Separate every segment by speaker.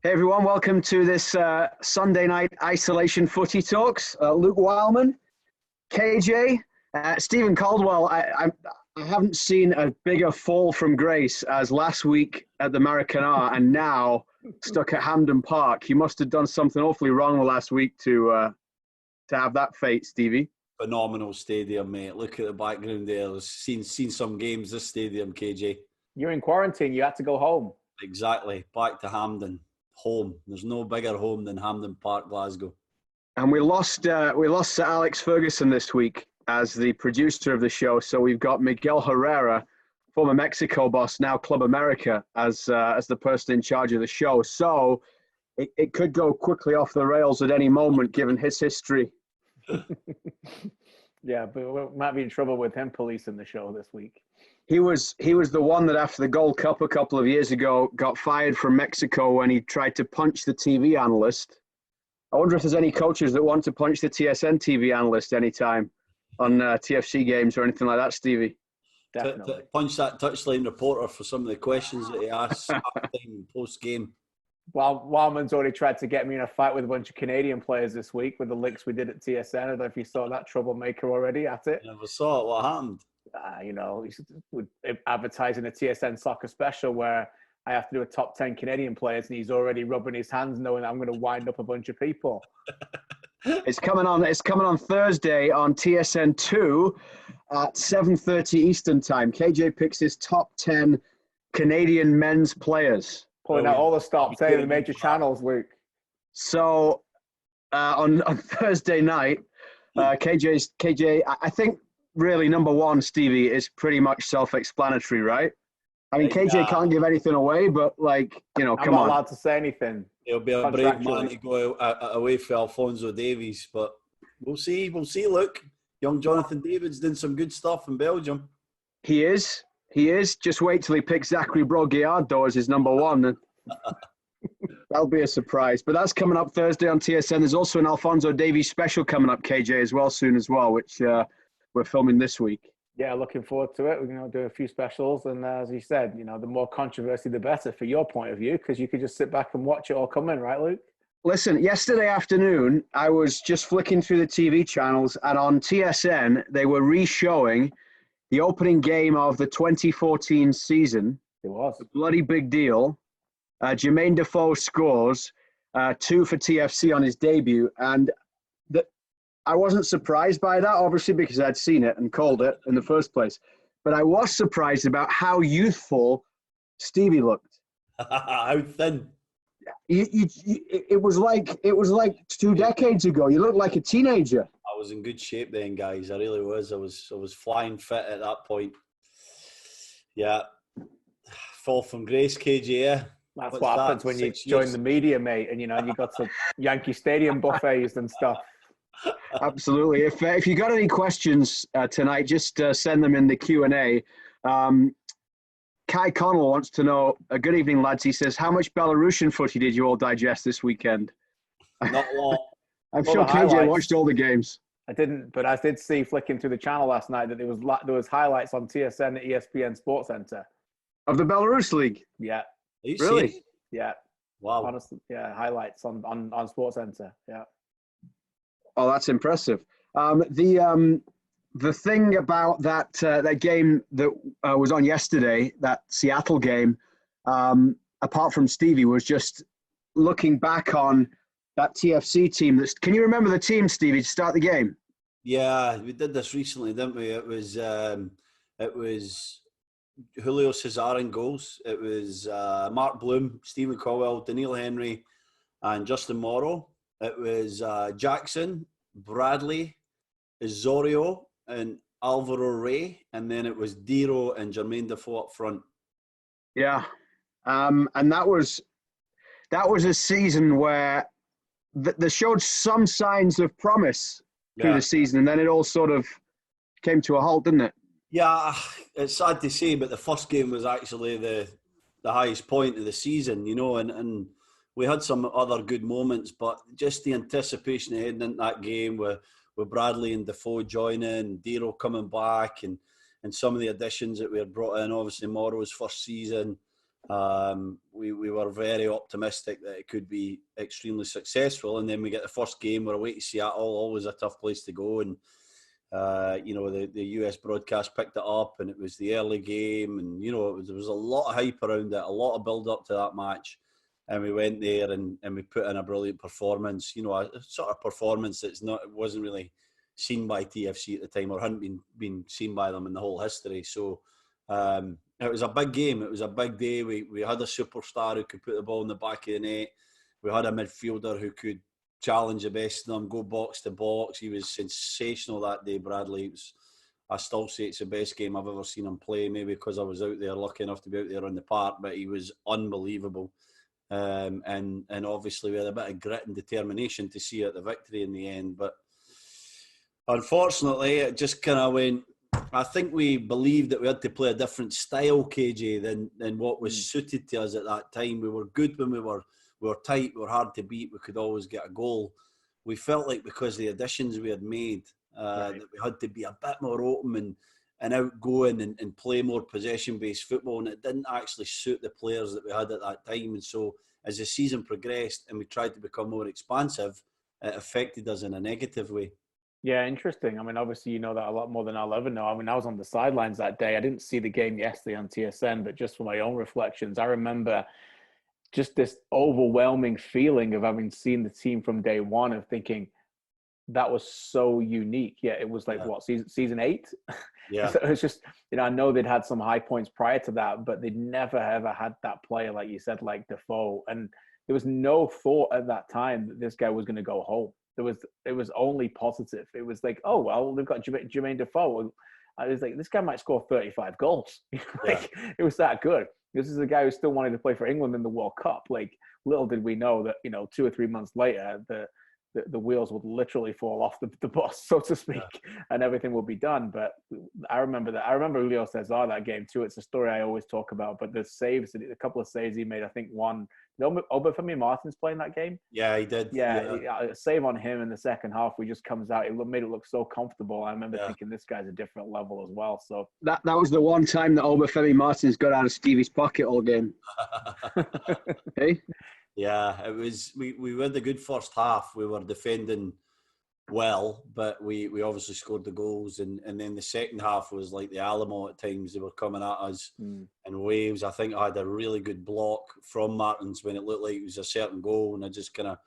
Speaker 1: Hey everyone, welcome to this Sunday night isolation footy talks. Luke Wileman, KJ, Stephen Caldwell. I haven't seen a bigger fall from grace as last week at the Maracana and now stuck at Hampden Park. You must have done something awfully wrong last week to have that fate, Stevie.
Speaker 2: Phenomenal stadium, mate. Look at the background there. I've seen some games, this stadium, KJ.
Speaker 3: You're in quarantine. You had to go home.
Speaker 2: Exactly. Back to Hampden. Home. There's no bigger home than Hampden Park, Glasgow.
Speaker 1: And we lost Sir Alex Ferguson this week as the producer of the show. So we've got Miguel Herrera, former Mexico boss, now Club America, as the person in charge of the show. So it could go quickly off the rails at any moment, given his history.
Speaker 3: Yeah, but we might be in trouble with him policing the show this week.
Speaker 1: He was the one that after the Gold Cup a couple of years ago got fired from Mexico when he tried to punch the TV analyst. I wonder if there's any coaches that want to punch the TSN TV analyst anytime on TFC games or anything like that, Stevie.
Speaker 3: Definitely.
Speaker 2: To punch that touchline reporter for some of the questions that he asks half-time post-game.
Speaker 3: Well, Wildman's already tried to get me in a fight with a bunch of Canadian players this week with the links we did at TSN. I don't know if you saw that troublemaker already at it.
Speaker 2: Never saw it. What happened?
Speaker 3: He's advertising a TSN soccer special where I have to do a top 10 Canadian players, and he's already rubbing his hands knowing that I'm going to wind up a bunch of people.
Speaker 1: It's coming on Thursday on TSN 2 at 7:30 Eastern time. KJ picks his top 10 Canadian men's players.
Speaker 3: Pulling out all the stops, saying the major channels, Luke.
Speaker 1: So on Thursday night, KJ, I think really number one, Stevie, is pretty much self-explanatory, right? I mean, KJ can't give anything away, but come on.
Speaker 3: I'm not allowed to say anything.
Speaker 2: He'll be a brave man to go away for Alphonso Davies, but we'll see. We'll see. Look, young Jonathan David's doing some good stuff in Belgium.
Speaker 1: He is. Just wait till he picks Zachary Broguiard, though, as his number one. That'll be a surprise. But that's coming up Thursday on TSN. There's also an Alphonso Davies special coming up, KJ, as well, soon as well, which we're filming this week.
Speaker 3: Yeah, looking forward to it. We're going to do a few specials. And as you said, the more controversy, the better for your point of view, because you could just sit back and watch it all come in, right, Luke?
Speaker 1: Listen, yesterday afternoon, I was just flicking through the TV channels, and on TSN, they were re-showing the opening game of the 2014 season.
Speaker 3: It was
Speaker 1: a bloody big deal. Jermaine Defoe scores 2 for TFC on his debut. And I wasn't surprised by that, obviously, because I'd seen it and called it in the first place. But I was surprised about how youthful Stevie looked.
Speaker 2: How thin.
Speaker 1: It was like 2 decades ago. You looked like a teenager.
Speaker 2: I was in good shape then, guys. I really was. I was flying fit at that point. Yeah. Fall from grace, KJ, yeah.
Speaker 3: That's what happens when you join the media, mate, and you got to Yankee Stadium buffets and stuff.
Speaker 1: Absolutely. If you got any questions tonight, just send them in the Q&A. Kai Connell wants to know, good evening, lads. He says, how much Belarusian footy did you all digest this weekend?
Speaker 2: Not a lot.
Speaker 1: I'm sure KJ watched all the games.
Speaker 3: I didn't, but I did see flicking through the channel last night that there was highlights on TSN at ESPN Sports Center.
Speaker 1: Of the Belarus League?
Speaker 3: Yeah.
Speaker 2: Are you
Speaker 1: really?
Speaker 2: serious?
Speaker 3: Yeah.
Speaker 2: Wow.
Speaker 3: Honestly, yeah, highlights on Sports Center. Yeah.
Speaker 1: Oh, that's impressive. The thing about that game that was on yesterday, that Seattle game, apart from Stevie, was just looking back on that TFC team. Can you remember the team, Stevie, to start the game?
Speaker 2: Yeah, we did this recently, didn't we? It was Julio Cesar in goals. It was Mark Bloom, Stephen Caldwell, Daniil Henry, and Justin Morrow. It was Jackson, Bradley, Osorio, and Alvaro Ray, and then it was Diro and Jermaine Defoe up front.
Speaker 1: Yeah, and that was a season where they showed some signs of promise through the season, and then it all sort of came to a halt, didn't it?
Speaker 2: Yeah, it's sad to say, but the first game was actually the highest point of the season, and we had some other good moments, but just the anticipation heading into that game with Bradley and Defoe joining, Diro coming back, and some of the additions that we had brought in, obviously Morrow's first season, We were very optimistic that it could be extremely successful, and then we get the first game. We're away to Seattle, always a tough place to go, and the US broadcast picked it up, and it was the early game, and there was a lot of hype around it, a lot of build up to that match, and we went there and we put in a brilliant performance. A sort of performance it wasn't really seen by TFC at the time, or hadn't been seen by them in the whole history. So it was a big game. It was a big day. We had a superstar who could put the ball in the back of the net. We had a midfielder who could challenge the best of them, go box to box. He was sensational that day, Bradley. I still say it's the best game I've ever seen him play, maybe because I was out there, lucky enough to be out there on the park, but he was unbelievable. And obviously we had a bit of grit and determination to see the victory in the end. But unfortunately, it just kind of went. I think we believed that we had to play a different style, KJ, than what was suited to us at that time. We were good when we were tight, we were hard to beat, we could always get a goal. We felt like because of the additions we had made, that we had to be a bit more open and outgoing and play more possession-based football, and it didn't actually suit the players that we had at that time. And so as the season progressed and we tried to become more expansive, it affected us in a negative way.
Speaker 3: Yeah, interesting. I mean, obviously, you know that a lot more than I'll ever know. I mean, I was on the sidelines that day. I didn't see the game yesterday on TSN, but just for my own reflections, I remember just this overwhelming feeling of having seen the team from day one, of thinking that was so unique. Yeah, it was like, what, season 8?
Speaker 2: Yeah.
Speaker 3: So it's just, I know they'd had some high points prior to that, but they'd never, ever had that player, like you said, like Defoe. And there was no thought at that time that this guy was going to go home. It was only positive. It was like, oh, well, they've got Jermaine Defoe. I was like, this guy might score 35 goals. It was that good. This is a guy who still wanted to play for England in the World Cup. Like, little did we know that, 2 or 3 months later, the wheels would literally fall off the bus, so to speak, and everything will be done. But I remember that. I remember Julio Cesar that game too. It's a story I always talk about. But the saves, a couple of saves he made, I think one. Obafemi Martin's playing that game.
Speaker 2: Yeah, he did.
Speaker 3: Yeah, a save on him in the second half. We just comes out. It made it look so comfortable. I remember thinking this guy's a different level as well. So
Speaker 1: that was the one time that Obafemi Martins got out of Stevie's pocket all game. Hey.
Speaker 2: Yeah, it was. We had a good first half. We were defending well, but we obviously scored the goals, and then the second half was like the Alamo at times. They were coming at us in waves. I think I had a really good block from Martins when it looked like it was a certain goal, and I just kind of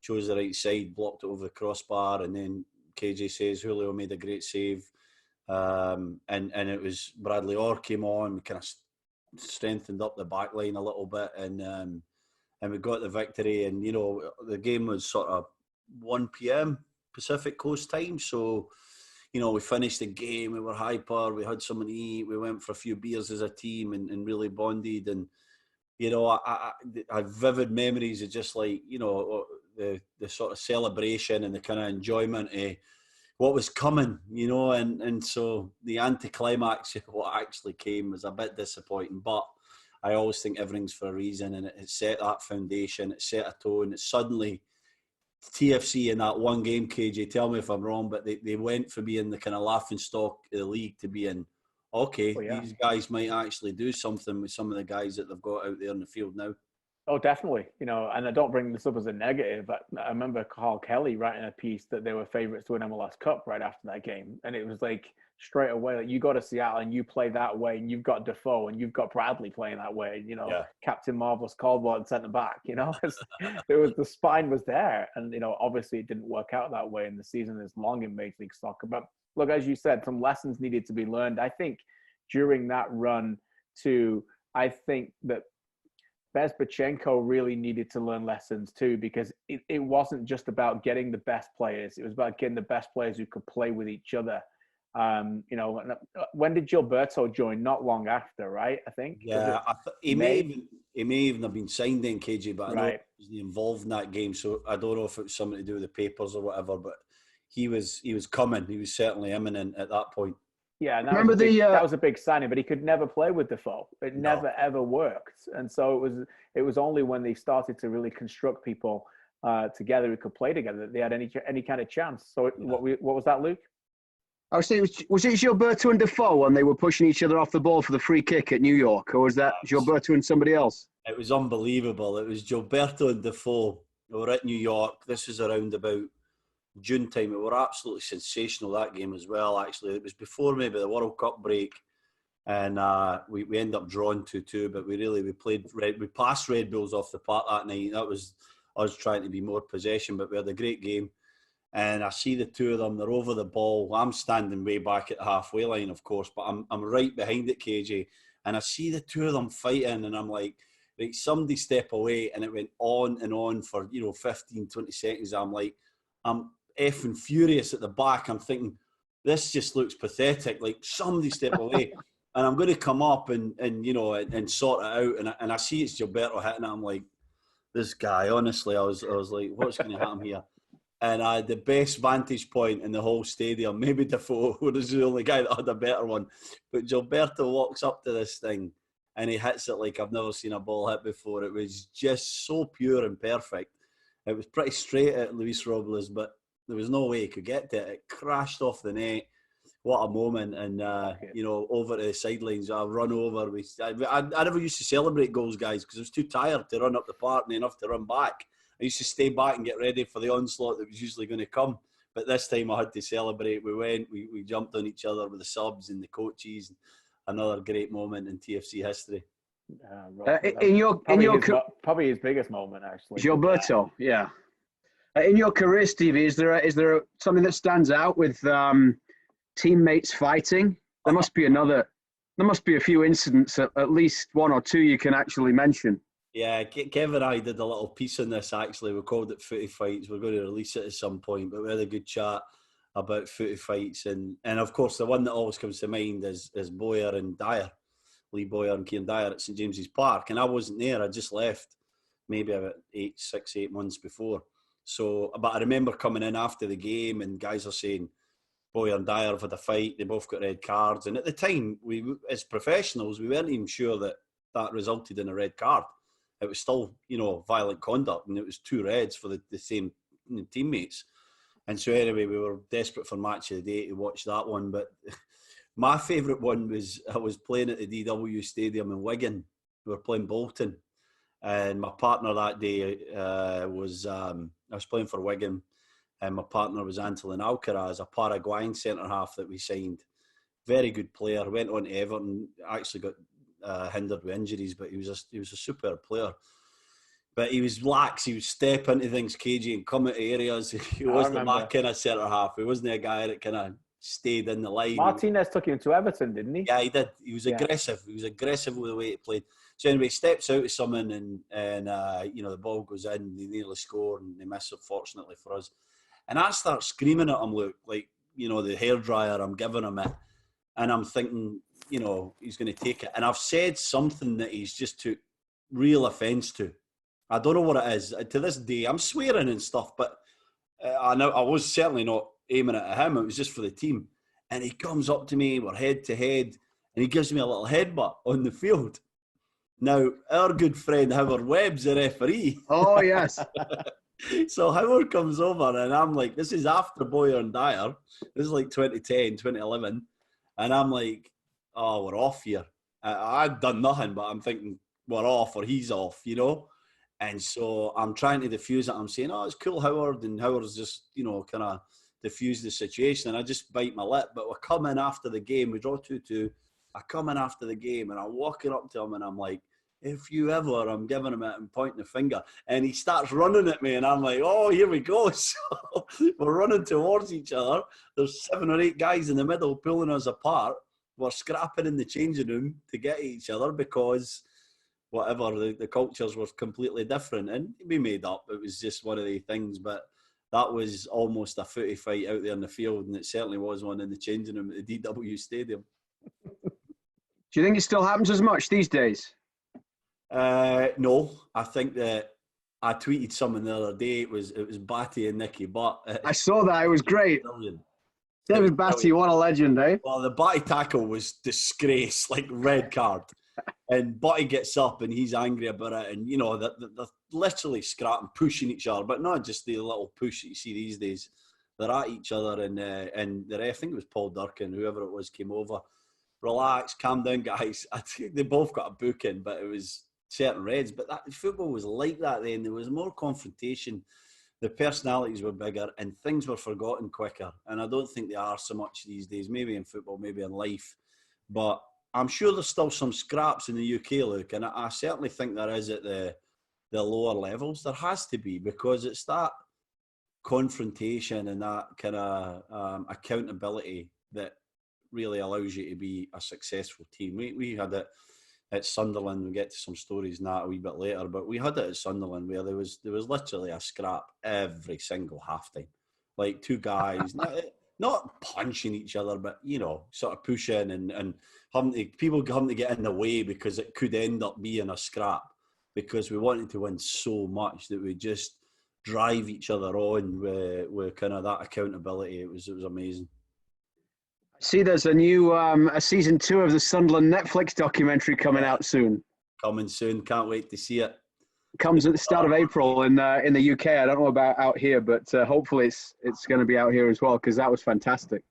Speaker 2: chose the right side, blocked it over the crossbar, and then KJ says Julio made a great save, and it was Bradley Orr came on. We kind of strengthened up the back line a little bit, and we got the victory. And the game was sort of 1 p.m. Pacific Coast time, so we finished the game, we were hyper, we had something to eat, we went for a few beers as a team and really bonded. And I had vivid memories of just like the sort of celebration and the kind of enjoyment of what was coming, and so the anticlimax of what actually came was a bit disappointing. But I always think everything's for a reason, and it set that foundation, it set a tone. It suddenly, TFC in that one game, KJ, tell me if I'm wrong, but they went from being the kind of laughing stock of the league to being, these guys might actually do something with some of the guys that they've got out there in the field now.
Speaker 3: Oh, definitely. And I don't bring this up as a negative, but I remember Carl Kelly writing a piece that they were favourites to an MLS Cup right after that game. And it was like straight away, like, you go to Seattle and you play that way, and you've got Defoe and you've got Bradley playing that way, Captain Marvelous Caldwell and centre back, the spine was there. And, obviously it didn't work out that way, and the season is long in Major League Soccer. But look, as you said, some lessons needed to be learned. I think during that run too, I think that Bezbatchenko really needed to learn lessons too, because it wasn't just about getting the best players. It was about getting the best players who could play with each other. When did Gilberto join? Not long after, right? I think.
Speaker 2: Yeah, he may even have been signed in, KJ, but I know he was involved in that game, so I don't know if it was something to do with the papers or whatever. But he was coming. He was certainly imminent at that point.
Speaker 3: Yeah, and that was a big signing, but he could never play with Defoe. It never ever worked, and so it was only when they started to really construct people together who could play together that they had any kind of chance. So what was that, Luke?
Speaker 1: I was saying, was it Gilberto and Defoe when they were pushing each other off the ball for the free kick at New York, or was that Gilberto and somebody else?
Speaker 2: It was unbelievable. It was Gilberto and Defoe. We were at New York. This was around about June time. It were absolutely sensational, that game as well, actually. It was before maybe the World Cup break. And we ended up drawing 2-2, but we passed Red Bulls off the park that night. That was us trying to be more possession, but we had a great game. And I see the two of them, they're over the ball. I'm standing way back at the halfway line, of course, but I'm right behind it, KJ. And I see the two of them fighting, and I'm like, right, somebody step away. And it went on and on for, 15, 20 seconds. I'm effing furious at the back. I'm thinking, this just looks pathetic. Like, somebody step away. And I'm going to come up and sort it out. And I see it's Gilberto hitting it. I'm like, this guy, honestly, I was like, what's going to happen here? And I had the best vantage point in the whole stadium. Maybe Defoe was the only guy that had a better one. But Gilberto walks up to this thing and he hits it like I've never seen a ball hit before. It was just so pure and perfect. It was pretty straight at Luis Robles, but there was no way he could get to it. It crashed off the net. What a moment. And, over to the sidelines, I run over. I never used to celebrate goals, guys, because I was too tired to run up the park and enough to run back. I used to stay back and get ready for the onslaught that was usually going to come. But this time I had to celebrate. We jumped on each other with the subs and the coaches. Another great moment in TFC history.
Speaker 3: Probably his biggest moment, actually.
Speaker 1: Gilberto, yeah. In your career, Stevie, is there something that stands out with teammates fighting? There must be a few incidents, at least one or two you can actually mention.
Speaker 2: Yeah, Kev and I did a little piece on this, actually. We called it Footy Fights. We're going to release it at some point, but we had a good chat about Footy Fights. And of course, the one that always comes to mind is Boyer and Dyer, Lee Boyer and Kieran Dyer at St James's Park. And I wasn't there. I just left maybe about 8 months before. So, but I remember coming in after the game and guys are saying, Boyer and Dyer have had a fight. They both got red cards. And at the time, we, as professionals, we weren't even sure that resulted in a red card. It was still, violent conduct, and it was 2 reds for the same teammates. And so anyway, we were desperate for match of the day to watch that one. But my favourite one was I was playing at the DW Stadium in Wigan. We were playing Bolton. And my partner that day I was playing for Wigan. And my partner was Antolin Alcaraz, a Paraguayan centre-half that we signed. Very good player. Went on to Everton, actually got hindered with injuries, but he was a superb player. But he was lax. He would step into things, KG, and come into areas. He wasn't that kind of centre-half. He wasn't a guy that kind of stayed in the line.
Speaker 3: Martinez took him to Everton, didn't he?
Speaker 2: Yeah, he did. He was aggressive. He was aggressive with the way he played. So anyway, he steps out of someone and the ball goes in. They nearly score and they miss it, fortunately for us. And I start screaming at him, Luke, like, the hairdryer, I'm giving him it. And I'm thinking, he's going to take it. And I've said something that he's just took real offence to. I don't know what it is. To this day, I'm swearing and stuff, but I was certainly not aiming it at him. It was just for the team. And he comes up to me, we're head to head, and he gives me a little headbutt on the field. Now, our good friend Howard Webb's the referee.
Speaker 1: Oh, yes.
Speaker 2: So Howard comes over and I'm like, this is after Boyer and Dyer. This is like 2010, 2011. And I'm like, oh, we're off here. I'd done nothing, but I'm thinking we're off or he's off, And so I'm trying to diffuse it. I'm saying, oh, it's cool, Howard. And Howard's just, kind of diffuse the situation. And I just bite my lip. But we're coming after the game. We draw 2-2. I come in after the game and I'm walking up to him and I'm like, if you ever, I'm giving him it and pointing the finger. And he starts running at me and I'm like, oh, here we go. So we're running towards each other. There's 7 or 8 guys in the middle pulling us apart. We're scrapping in the changing room to get at each other because whatever, the cultures were completely different. And we made up. It was just one of the things. But that was almost a footy fight out there in the field. And it certainly was one in the changing room at the DW Stadium.
Speaker 1: Do you think it still happens as much these days?
Speaker 2: No, I think that I tweeted something the other day. It was Batty and Nicky Butt.
Speaker 1: I saw that. It was great.
Speaker 2: Brilliant.
Speaker 1: David Batty, what a legend, eh?
Speaker 2: Well, the Batty tackle was disgrace, like red card. And Batty gets up and he's angry about it. And, they're literally scrapping, pushing each other, but not just the little push that you see these days. they're at each other, and the ref, I think it was Paul Durkin, whoever it was, came over. Relax, calm down, guys. I think they both got a booking, but it was certain reds. But that football was like that then. There was more confrontation. The personalities were bigger, and things were forgotten quicker. And I don't think they are so much these days. Maybe in football, maybe in life. But I'm sure there's still some scraps in the UK, Luke, and I certainly think there is at the lower levels. There has to be, because it's that confrontation and that kind of accountability that really allows you to be a successful team. We had it at Sunderland. We'll get to some stories in that a wee bit later, but we had it at Sunderland where there was literally a scrap every single half time. Like two guys, not punching each other, but, you know, sort of pushing and people having to get in the way because it could end up being a scrap, because we wanted to win so much that we just drive each other on with kind of that accountability. It was amazing.
Speaker 1: See, there's a new a season 2 of the Sunderland Netflix documentary coming out soon.
Speaker 2: Coming soon. Can't wait to see it.
Speaker 1: Comes at the start of April in the UK. I don't know about out here, but hopefully it's going to be out here as well, because that was fantastic.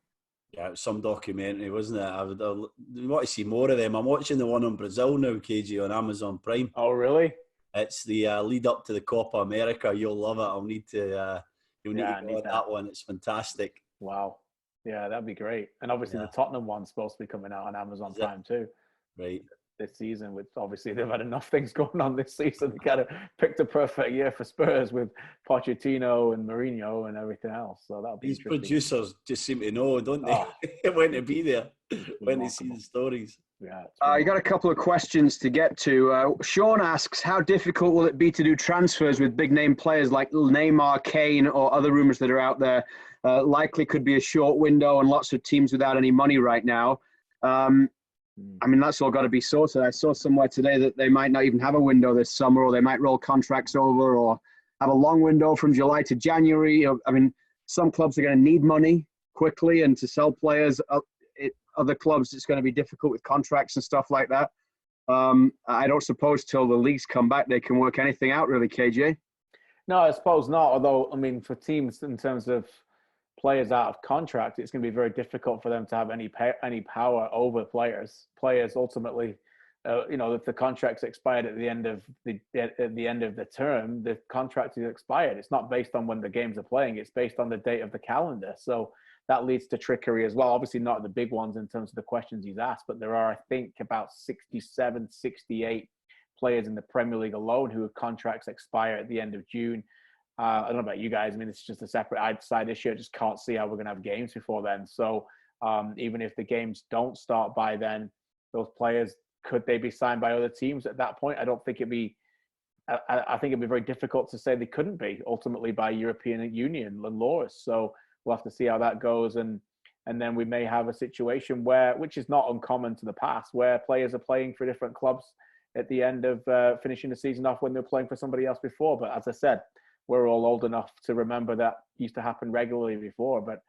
Speaker 2: Yeah, it was some documentary, wasn't it? I want to see more of them. I'm watching the one on Brazil now, KG, on Amazon Prime.
Speaker 3: Oh, really?
Speaker 2: It's the lead up to the Copa America. You'll love it. I'll need to. You'll need to go on that one. It's fantastic.
Speaker 3: Wow. Yeah, that'd be great. And obviously the Tottenham one's supposed to be coming out on Amazon Prime too.
Speaker 2: Right.
Speaker 3: This season, which obviously they've had enough things going on this season. They kind of picked a perfect year for Spurs with Pochettino and Mourinho and everything else. So that'll be interesting.
Speaker 2: These producers just seem to know, don't they? When to be there, when they see the stories.
Speaker 3: Yeah.
Speaker 1: You got a couple of questions to get to. Sean asks, how difficult will it be to do transfers with big name players like Neymar, Kane, or other rumours that are out there? Likely could be a short window and lots of teams without any money right now. I mean, that's all got to be sorted. I saw somewhere today that they might not even have a window this summer, or they might roll contracts over, or have a long window from July to January. I mean, some clubs are going to need money quickly and to sell players. Other clubs, it's going to be difficult with contracts and stuff like that. I don't suppose till the leagues come back, they can work anything out, really, KJ?
Speaker 3: No, I suppose not. Although, I mean, for teams in terms of players out of contract, it's going to be very difficult for them to have any power over players. Players ultimately, if the contract's expired at the end of the term, the contract is expired. It's not based on when the games are playing; it's based on the date of the calendar. So that leads to trickery as well. Obviously, not the big ones in terms of the questions he's asked, but there are, I think, about 67, 68 players in the Premier League alone who have contracts expire at the end of June. I don't know about you guys. I mean, it's just a separate side issue. I just can't see how we're going to have games before then. So even if the games don't start by then, those players, could they be signed by other teams at that point? I don't think it'd be. I think it'd be very difficult to say they couldn't be ultimately by European Union and laws. So we'll have to see how that goes, and then we may have a situation which is not uncommon to the past, where players are playing for different clubs at the end of finishing the season off when they're playing for somebody else before. But as I said, we're all old enough to remember that used to happen regularly before. But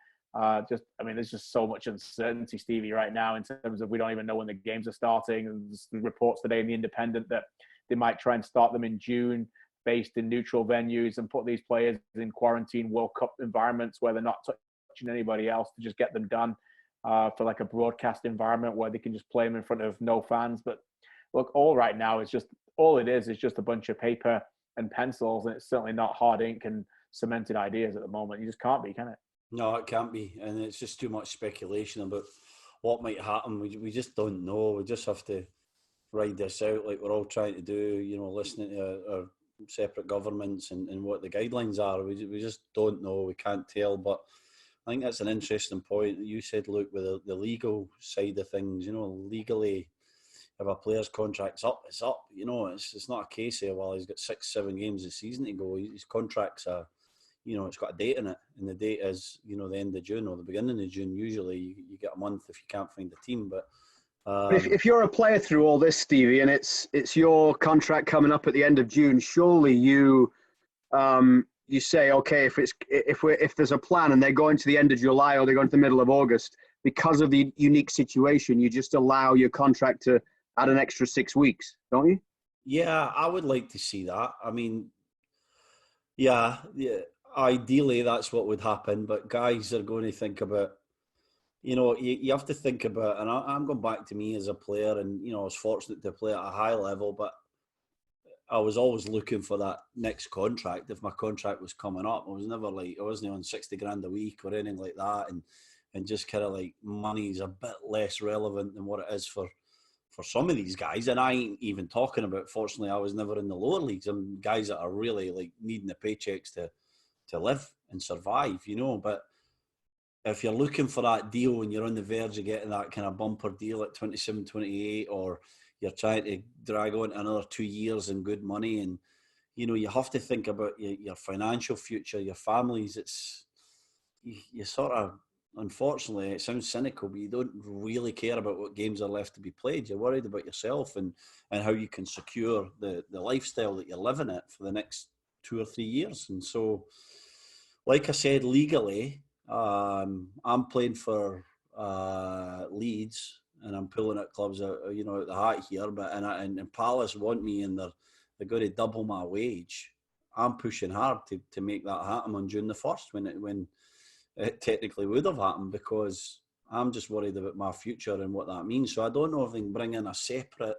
Speaker 3: there's just so much uncertainty, Stevie, right now in terms of we don't even know when the games are starting. And there's reports today in the Independent that they might try and start them in June, based in neutral venues, and put these players in quarantine World Cup environments where they're not touching anybody else, to just get them done for like a broadcast environment where they can just play them in front of no fans. But look, all it is just a bunch of paper and pencils, and it's certainly not hard ink and cemented ideas at the moment. You just can't be, can it?
Speaker 2: No, it can't be, and it's just too much speculation about what might happen. We just don't know. We just have to ride this out like we're all trying to do, listening to our separate governments and what the guidelines are. We just don't know. We can't tell. But I think that's an interesting point that you said, Luke, with the legal side of things. Legally, if a player's contract's up, it's up. It's not a case of, well, he's got 6-7 games a season to go. His contracts are, it's got a date in it, and the date is, the end of June or the beginning of June. Usually you get a month if you can't find a team. But
Speaker 1: if you're a player through all this, Stevie, and it's your contract coming up at the end of June, surely you say, okay, if there's a plan and they're going to the end of July or they're going to the middle of August, because of the unique situation, you just allow your contract to add an extra 6 weeks, don't you?
Speaker 2: Yeah, I would like to see that. I mean, yeah. ideally that's what would happen, but guys are going to think about, you have to think about, and I'm going back to me as a player, and, I was fortunate to play at a high level, but I was always looking for that next contract. If my contract was coming up, I wasn't on 60 grand a week or anything like that. And just kind of like money's a bit less relevant than what it is for some of these guys. And I ain't even talking about, fortunately, I was never in the lower leagues. I'm guys that are really like needing the paychecks to live and survive, But if you're looking for that deal and you're on the verge of getting that kind of bumper deal at 27, 28, or you're trying to drag on another 2 years and good money, and you have to think about your financial future, your families. You sort of, unfortunately, it sounds cynical, but you don't really care about what games are left to be played. You're worried about yourself and how you can secure the lifestyle that you're living at for the next 2 or 3 years. And so, like I said, legally, I'm playing for Leeds, and I'm pulling at clubs out the hat here. But and Palace want me, and they're going to double my wage. I'm pushing hard to make that happen on June the 1st when it technically would have happened, because I'm just worried about my future and what that means. So I don't know if they can bring in a separate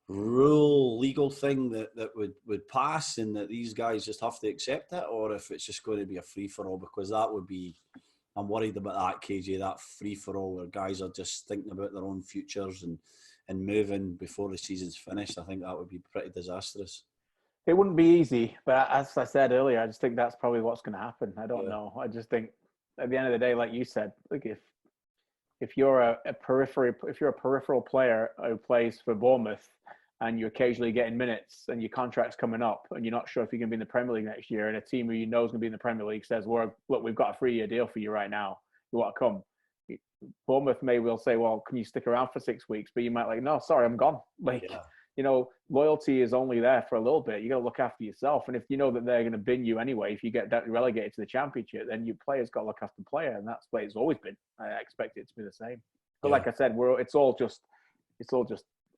Speaker 2: rule, legal thing that would pass, and that these guys just have to accept it, or if it's just going to be a free-for-all, because that would be, I'm worried about that, KJ, that free-for-all where guys are just thinking about their own futures and moving before the season's finished. I think that would be pretty disastrous.
Speaker 3: It wouldn't be easy, but as I said earlier, I just think that's probably what's going to happen. I don't know. I just think at the end of the day, like you said, like if you're a peripheral player who plays for Bournemouth and you're occasionally getting minutes and your contract's coming up and you're not sure if you're going to be in the Premier League next year, and a team who you know is going to be in the Premier League says, well, look, we've got a 3-year deal for you right now. You want to come? Bournemouth may well say, well, can you stick around for 6 weeks? But you might like, no, sorry, I'm gone. Loyalty is only there for a little bit. You got to look after yourself. And if you know that they're going to bin you anyway, if you get relegated to the Championship, then your player's got to look after the player. And that's the way it's always been. I expect it to be the same. But like I said, it's all just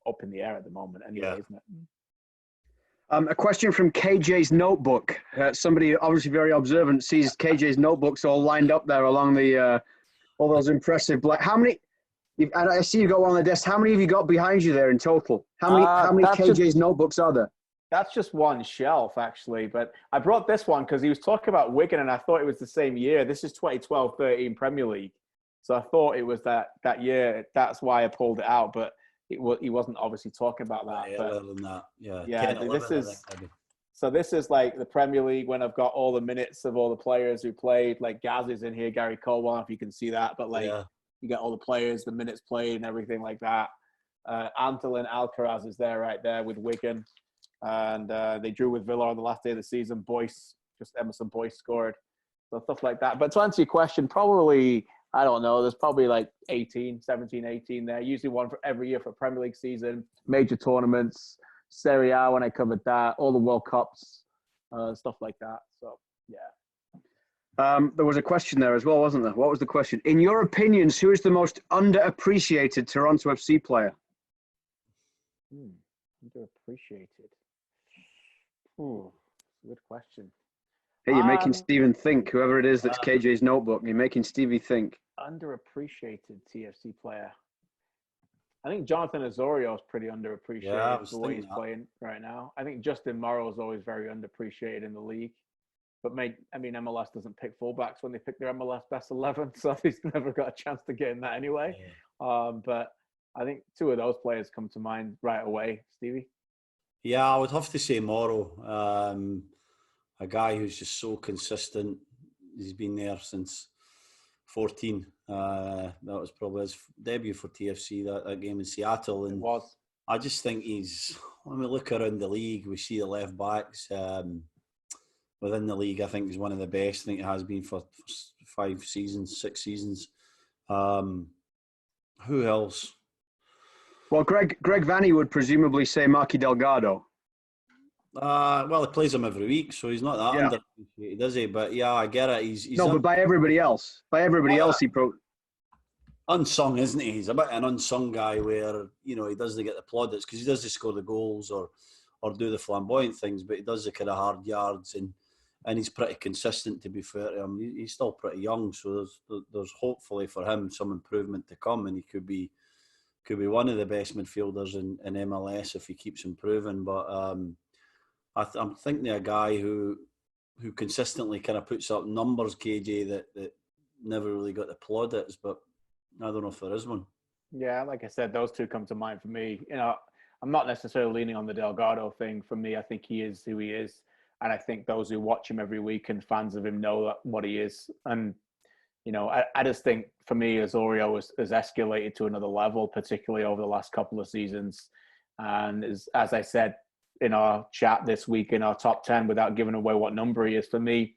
Speaker 3: up in the air at the moment anyway, isn't it?
Speaker 1: A question from KJ's notebook. Somebody obviously very observant sees KJ's notebooks all lined up there along the all those impressive how many? And I see you got one on the desk. How many have you got behind you there in total? How many KJ's notebooks are there?
Speaker 3: That's just one shelf, actually. But I brought this one because he was talking about Wigan, and I thought it was the same year. This is 2012-13 Premier League. So I thought it was that year. That's why I pulled it out. But he wasn't obviously talking about that.
Speaker 2: Yeah, other than that. Yeah.
Speaker 3: This is like the Premier League when I've got all the minutes of all the players who played. Like Gaz is in here, Gary Caldwell, if you can see that. But you get all the players, the minutes played, and everything like that. Antolin Alcaraz is there right there with Wigan. And they drew with Villa on the last day of the season. Emerson Boyce scored. So stuff like that. But to answer your question, probably, I don't know, there's probably like 17, 18 there. Usually one for every year for Premier League season, major tournaments, Serie A when I covered that, all the World Cups, stuff like that. So, yeah.
Speaker 1: There was a question there as well, wasn't there? What was the question? In your opinions, who is the most underappreciated Toronto FC player?
Speaker 3: Underappreciated. Ooh, good question.
Speaker 1: Hey, you're making Stephen think. Whoever it is that's KJ's notebook, you're making Stevie think.
Speaker 3: Underappreciated TFC player. I think Jonathan Osorio is pretty underappreciated the way he's playing right now. I think Justin Morrow is always very underappreciated in the league. But MLS doesn't pick fullbacks when they pick their MLS best 11, so he's never got a chance to get in that anyway. Yeah. But I think two of those players come to mind right away. Stevie?
Speaker 2: Yeah, I would have to say Morrow. A guy who's just so consistent. He's been there since 14. That was probably his debut for TFC, that game in Seattle. And
Speaker 3: it was.
Speaker 2: I just think when we look around the league, we see the left backs. Within the league, I think he's one of the best. I think it has been for 6 seasons. Who else?
Speaker 1: Well, Greg Vanny would presumably say Marky Delgado.
Speaker 2: Well, he plays him every week, so he's not that underappreciated, is he? But yeah, I get it. He's
Speaker 1: but by everybody else.
Speaker 2: Unsung, isn't he? He's a bit an unsung guy where, he doesn't get the plaudits because he doesn't score the goals or do the flamboyant things, but he does the kind of hard yards and and he's pretty consistent, to be fair to him. He's still pretty young, so there's hopefully for him some improvement to come, and he could be one of the best midfielders in MLS if he keeps improving. But I'm thinking of a guy who consistently kind of puts up numbers, KJ, that never really got the plaudits, but I don't know if there is one.
Speaker 3: Yeah, like I said, those two come to mind for me. I'm not necessarily leaning on the Delgado thing. For me, I think he is who he is. And I think those who watch him every week and fans of him know what he is. And, I just think for me, Osorio has escalated to another level, particularly over the last couple of seasons. And as I said in our chat this week, in our top 10, without giving away what number he is, for me,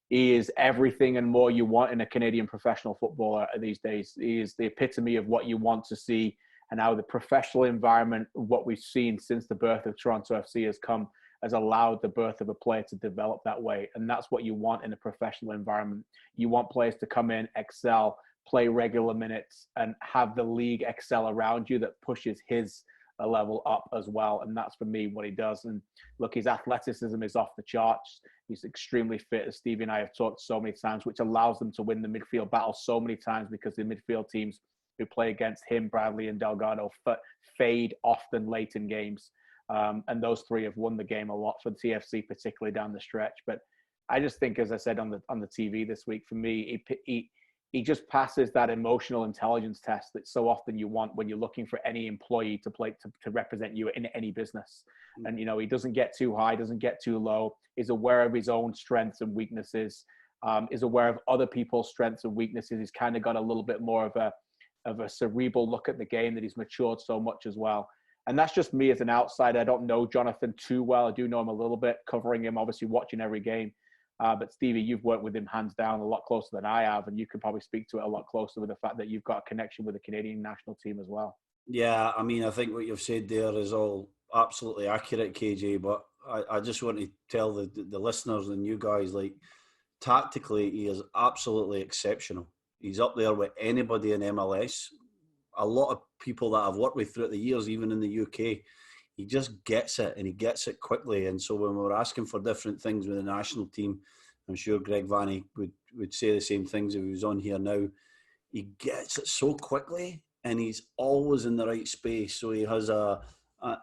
Speaker 3: he is everything and more you want in a Canadian professional footballer these days. He is the epitome of what you want to see, and how the professional environment, what we've seen since the birth of Toronto FC has allowed the birth of a player to develop that way. And that's what you want in a professional environment. You want players to come in, excel, play regular minutes, and have the league excel around you that pushes his level up as well. And that's, for me, what he does. And look, his athleticism is off the charts. He's extremely fit, as Stevie and I have talked so many times, which allows them to win the midfield battle so many times, because the midfield teams who play against him, Bradley and Delgado, fade often late in games. And those three have won the game a lot for the TFC, particularly down the stretch. But I just think, as I said on the TV this week, for me, he just passes that emotional intelligence test that so often you want when you're looking for any employee to represent you in any business. And, he doesn't get too high, doesn't get too low. He's aware of his own strengths and weaknesses, is aware of other people's strengths and weaknesses. He's kind of got a little bit more of a cerebral look at the game, that he's matured so much as well. And that's just me as an outsider. I don't know Jonathan too well. I do know him a little bit, covering him, obviously watching every game. But Stevie, you've worked with him hands down a lot closer than I have, and you can probably speak to it a lot closer with the fact that you've got a connection with the Canadian national team as well.
Speaker 2: Yeah, I mean, I think what you've said there is all absolutely accurate, KJ, but I just want to tell the listeners and you guys, like, tactically, he is absolutely exceptional. He's up there with anybody in MLS. A lot of people that I've worked with throughout the years, even in the UK, he just gets it, and he gets it quickly. And so when we were asking for different things with the national team, I'm sure Greg Vanny would say the same things if he was on here now. He gets it so quickly, and he's always in the right space. So he has an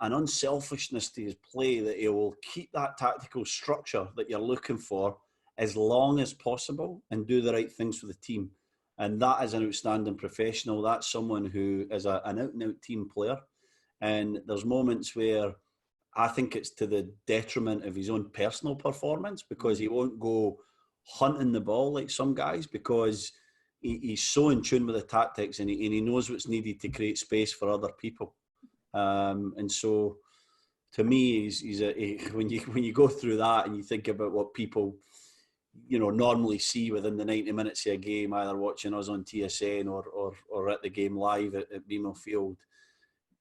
Speaker 2: unselfishness to his play that he will keep that tactical structure that you're looking for as long as possible and do the right things for the team. And that is an outstanding professional. That's someone who is an out-and-out team player. And there's moments where I think it's to the detriment of his own personal performance, because he won't go hunting the ball like some guys, because he's so in tune with the tactics, and he knows what's needed to create space for other people. And so, to me, when you go through that and you think about what people normally see within the 90 minutes of a game, either watching us on TSN or at the game live at BMO Field,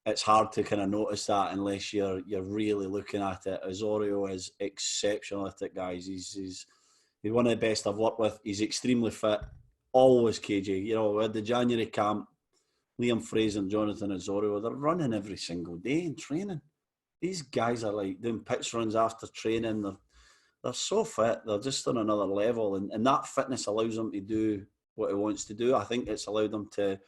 Speaker 2: it's hard to kind of notice that unless you're really looking at it. Osorio is exceptional at it, guys. He's one of the best I've worked with. He's extremely fit, always, KJ. At the January camp, Liam Fraser and Jonathan Osorio, they're running every single day in training. These guys are like doing pitch runs after training. They're so fit. They're just on another level. And that fitness allows them to do what he wants to do. I think it's allowed him to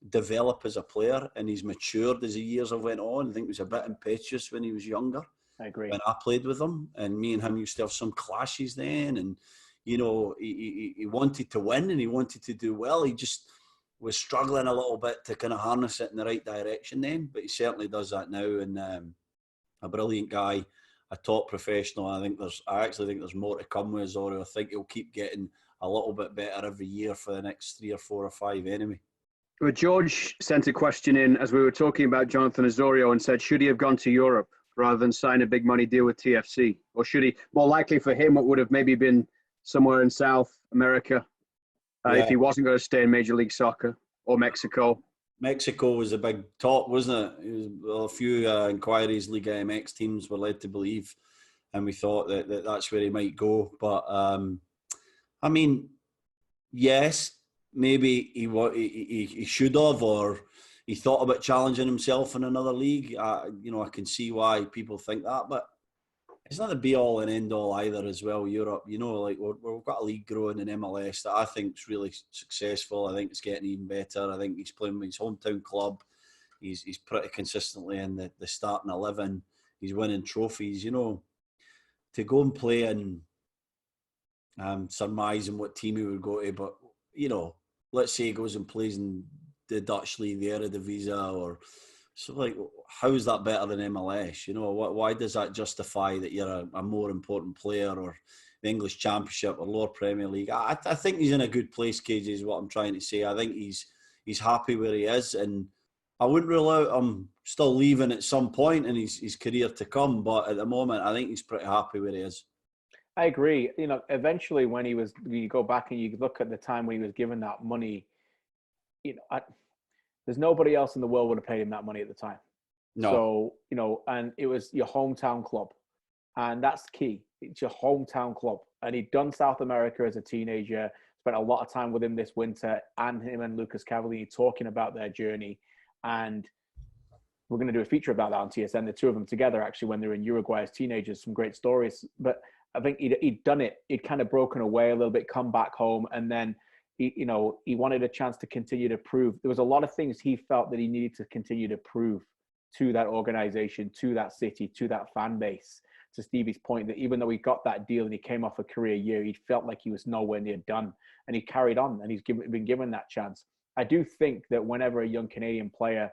Speaker 2: develop as a player, and he's matured as the years have went on. I think he was a bit impetuous when he was younger.
Speaker 3: I agree.
Speaker 2: When I played with him, and me and him used to have some clashes then, and he wanted to win and he wanted to do well. He just was struggling a little bit to kind of harness it in the right direction then, but he certainly does that now. And a brilliant guy, a top professional. I actually think there's more to come with Osorio. I think he'll keep getting a little bit better every year for the next 3 or 4 or 5 anyway.
Speaker 1: Well, George sent a question in as we were talking about Jonathan Osorio and said, should he have gone to Europe rather than sign a big money deal with TFC? Or should he, more likely for him, it would have maybe been somewhere in South America if he wasn't going to stay in Major League Soccer, or Mexico?
Speaker 2: Mexico was a big talk, wasn't it? A few inquiries Liga MX teams were led to believe, and we thought that that's where he might go. But, I mean, yes, maybe he should have, or he thought about challenging himself in another league. I can see why people think that, but It's not the be all and end all either as well. Europe, like we've got a league growing in MLS that I think is really successful. I think it's getting even better. I think he's playing with his hometown club. He's pretty consistently in the starting 11. He's winning trophies. To go and play and surmising what team he would go to, but let's say he goes and plays in the Dutch league, the Eredivisie, or so. Like, how is that better than MLS? Why does that justify that you're a more important player, or the English Championship or lower Premier League? I think he's in a good place, KJ, is what I'm trying to say. I think he's happy where he is, and I wouldn't rule out him still leaving at some point in his career to come. But at the moment, I think he's pretty happy where he is.
Speaker 3: I agree. Eventually when you go back and you look at the time when he was given that money, there's nobody else in the world would have paid him that money at the time. No. So, and it was your hometown club. And that's key. It's your hometown club. And he'd done South America as a teenager, spent a lot of time with him this winter, and him and Lucas Cavallini talking about their journey. And we're going to do a feature about that on TSN, the two of them together, actually, when they were in Uruguay as teenagers, some great stories. But I think he'd done it. He'd kind of broken away a little bit, come back home, and then he wanted a chance to continue to prove. There was a lot of things he felt that he needed to continue to prove to that organization, to that city, to that fan base. To Stevie's point, that even though he got that deal and he came off a career year, he felt like he was nowhere near done, and he carried on, and he's been given that chance. I do think that whenever a young Canadian player,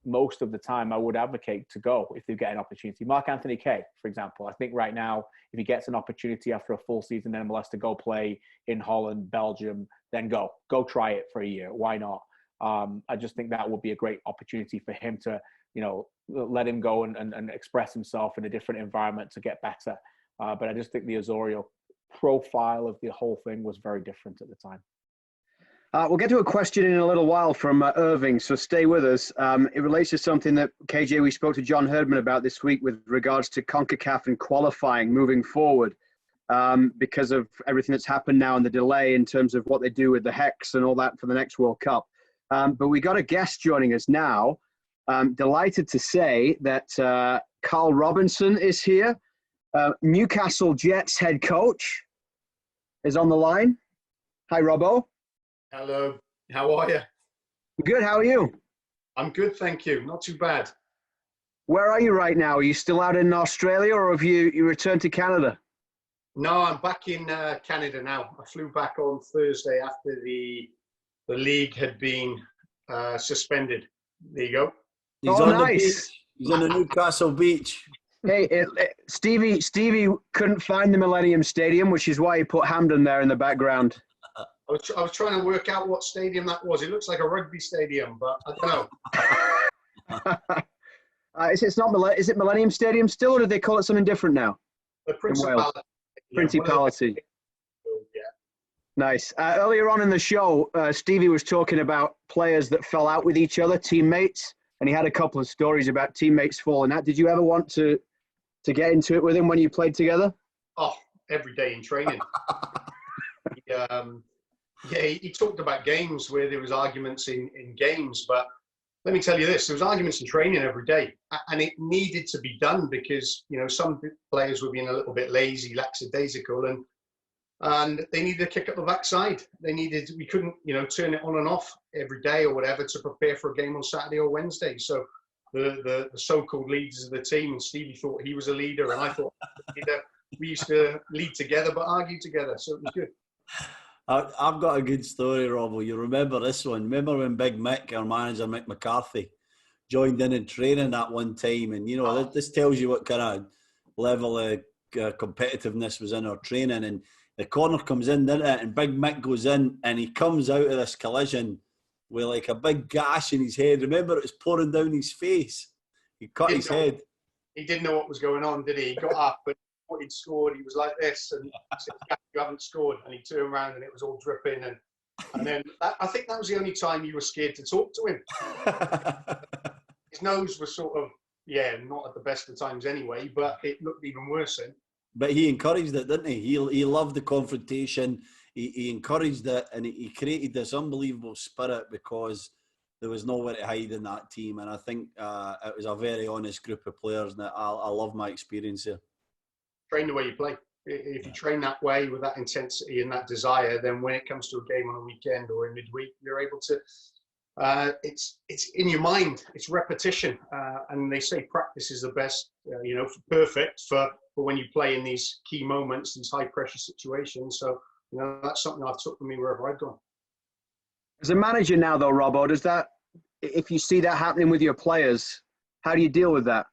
Speaker 3: most of the time, I would advocate to go if they get an opportunity. Mark Anthony Kaye, for example, I think right now, if he gets an opportunity after a full season in MLS to go play in Holland, Belgium, then go try it for a year. Why not? I just think that would be a great opportunity for him to, let him go and express himself in a different environment to get better. But I just think the Osorio profile of the whole thing was very different at the time.
Speaker 1: We'll get to a question in a little while from Irving, so stay with us. It relates to something that, KJ, we spoke to John Herdman about this week with regards to CONCACAF and qualifying moving forward because of everything that's happened now and the delay in terms of what they do with the Hex and all that for the next World Cup. But we got a guest joining us now. Delighted to say that Carl Robinson is here. Newcastle Jets head coach is on the line. Hi, Robbo.
Speaker 4: Hello, how are you?
Speaker 1: Good, how are you?
Speaker 4: I'm good, thank you. Not too bad.
Speaker 1: Where are you right now? Are you still out in Australia, or have you returned to Canada?
Speaker 4: No, I'm back in Canada now. I flew back on Thursday after the league had been suspended. There you go.
Speaker 2: He's on nice. The beach. He's on the Newcastle beach.
Speaker 1: Hey, Stevie couldn't find the Millennium Stadium, which is why he put Hampden there in the background.
Speaker 4: I was trying to work out what stadium that was. It looks like a rugby stadium, but I don't know.
Speaker 1: It's not. Is it Millennium Stadium still, or do they call it something different now?
Speaker 4: The Principality.
Speaker 1: Principality.
Speaker 4: Yeah.
Speaker 1: Nice. Earlier on in the show, Stevie was talking about players that fell out with each other, teammates, and he had a couple of stories about teammates falling out. Did you ever want to get into it with him when you played together?
Speaker 4: Oh, every day in training. He talked about games where there was arguments in games, but let me tell you this, there was arguments in training every day, and it needed to be done because, some players were being a little bit lazy, lackadaisical, and they needed a kick up the backside. We couldn't, turn it on and off every day or whatever to prepare for a game on Saturday or Wednesday. So the so-called leaders of the team, and Stevie thought he was a leader, and I thought we used to lead together but argue together, so it was good.
Speaker 2: I've got a good story, Robbo. You remember this one? Remember when Big Mick, our manager, Mick McCarthy, joined in training that one time? And, this tells you what kind of level of competitiveness was in our training. And the corner comes in, doesn't it? And Big Mick goes in, and he comes out of this collision with like a big gash in his head. Remember, it was pouring down his face. He cut his head.
Speaker 4: He didn't know what was going on, did he? He got up, but what he'd scored, he was like this, and I said, "You haven't scored," and he turned around and it was all dripping, and then I think that was the only time you were scared to talk to him. His nose was sort of not at the best of times anyway, but it looked even worse then.
Speaker 2: But he encouraged it, didn't he? He loved the confrontation. He encouraged it, and he created this unbelievable spirit because there was nowhere to hide in that team, and I think it was a very honest group of players, and I love my experience here.
Speaker 4: train the way you play. If you train that way with that intensity and that desire, then when it comes to a game on a weekend or in midweek, you're able to. It's in your mind. It's repetition, and they say practice is the best. Perfect for when you play in these key moments, these high pressure situations. So that's something I've took with me wherever I've gone.
Speaker 1: As a manager now, though, Robbo, does that, if you see that happening with your players, how do you deal with that?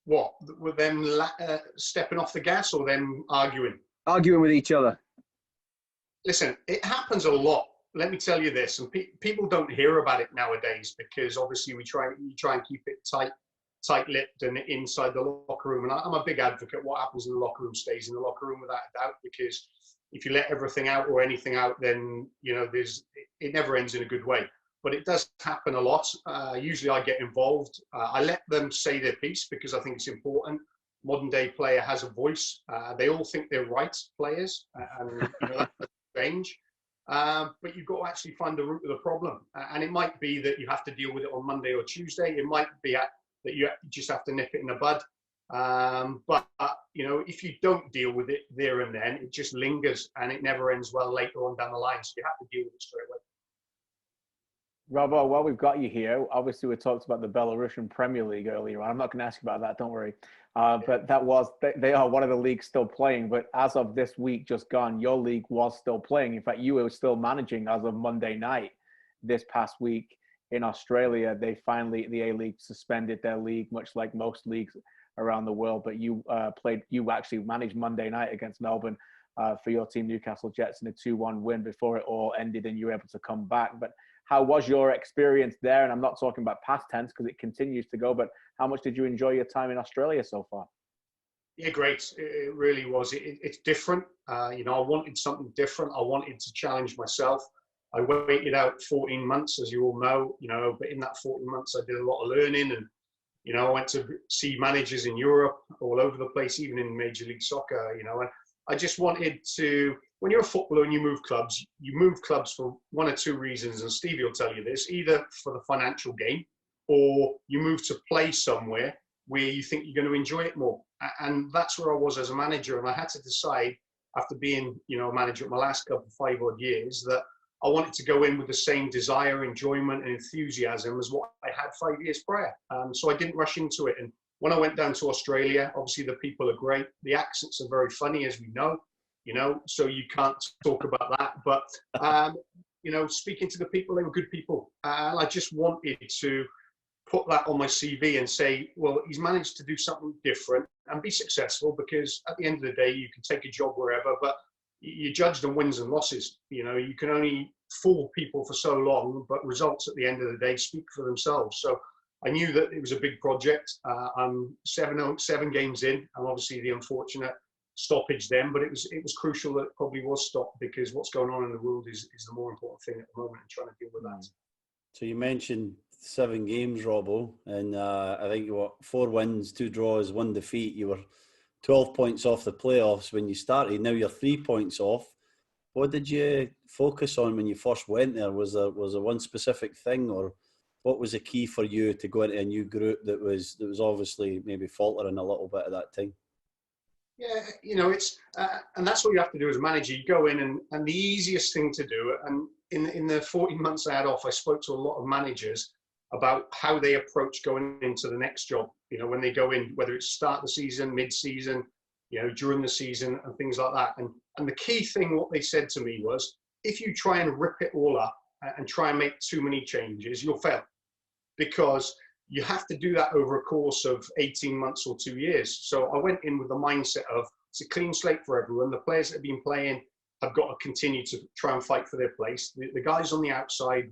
Speaker 4: What, with them stepping off the gas or them arguing?
Speaker 1: Arguing with each other.
Speaker 4: Listen, it happens a lot. Let me tell you this, and people don't hear about it nowadays because obviously you try and keep it tight-lipped and inside the locker room. And I'm a big advocate. What happens in the locker room stays in the locker room without a doubt, because if you let everything out or anything out, then it never ends in a good way. But it does happen a lot. Usually I get involved. I let them say their piece because I think it's important. Modern day player has a voice. They all think they're right players, and that's strange. But you've got to actually find the root of the problem. And it might be that you have to deal with it on Monday or Tuesday. It might be that you just have to nip it in the bud. But if you don't deal with it there and then, it just lingers and it never ends well later on down the line. So you have to deal with it straight away.
Speaker 3: Robbo, while we've got you here, obviously we talked about the Belarusian Premier League earlier on. I'm not going to ask you about that, don't worry. But they are one of the leagues still playing. But as of this week just gone, your league was still playing. In fact, you were still managing as of Monday night this past week. In Australia, the A-League suspended their league, much like most leagues around the world. But you actually managed Monday night against Melbourne for your team, Newcastle Jets, in a 2-1 win before it all ended and you were able to come back. But how was your experience there? And I'm not talking about past tense because it continues to go, but how much did you enjoy your time in Australia so far?
Speaker 4: Yeah, great. It really was. It's different. I wanted something different. I wanted to challenge myself. I waited out 14 months, as you all know, but in that 14 months, I did a lot of learning and, I went to see managers in Europe, all over the place, even in Major League Soccer, and I just wanted to, when you're a footballer and you move clubs for one or two reasons, and Stevie will tell you this, either for the financial gain or you move to play somewhere where you think you're going to enjoy it more. And that's where I was as a manager. And I had to decide, after being, a manager at my last club for 5 odd years, that I wanted to go in with the same desire, enjoyment, and enthusiasm as what I had 5 years prior. So I didn't rush into it. And when I went down to Australia, obviously the people are great. The accents are very funny, as we know, so you can't talk about that. But, speaking to the people, they were good people. And I just wanted to put that on my CV and say, well, he's managed to do something different and be successful, because at the end of the day, you can take a job wherever, but you're judged on wins and losses. You can only fool people for so long, but results at the end of the day speak for themselves. So I knew that it was a big project. I'm 7 games in, and obviously the unfortunate stoppage then, but it was crucial that it probably was stopped, because what's going on in the world is the more important thing at the moment, and trying to deal with that.
Speaker 2: So you mentioned 7 games, Robbo, and I think you were 4 wins, 2 draws, 1 defeat. You were 12 points off the playoffs when you started. Now you're 3 points off. What did you focus on when you first went there? Was there one specific thing, or what was the key for you to go into a new group that was obviously maybe faltering a little bit at that time?
Speaker 4: Yeah, it's and that's what you have to do as a manager. You go in, and the easiest thing to do, and in the 14 months I had off, I spoke to a lot of managers about how they approach going into the next job. When they go in, whether it's start the season, mid-season, during the season, and things like that. And the key thing, what they said to me was, if you try and rip it all up and try and make too many changes, you'll fail, because you have to do that over a course of 18 months or 2 years. So I went in with the mindset of, it's a clean slate for everyone. The players that have been playing have got to continue to try and fight for their place. The guys on the outside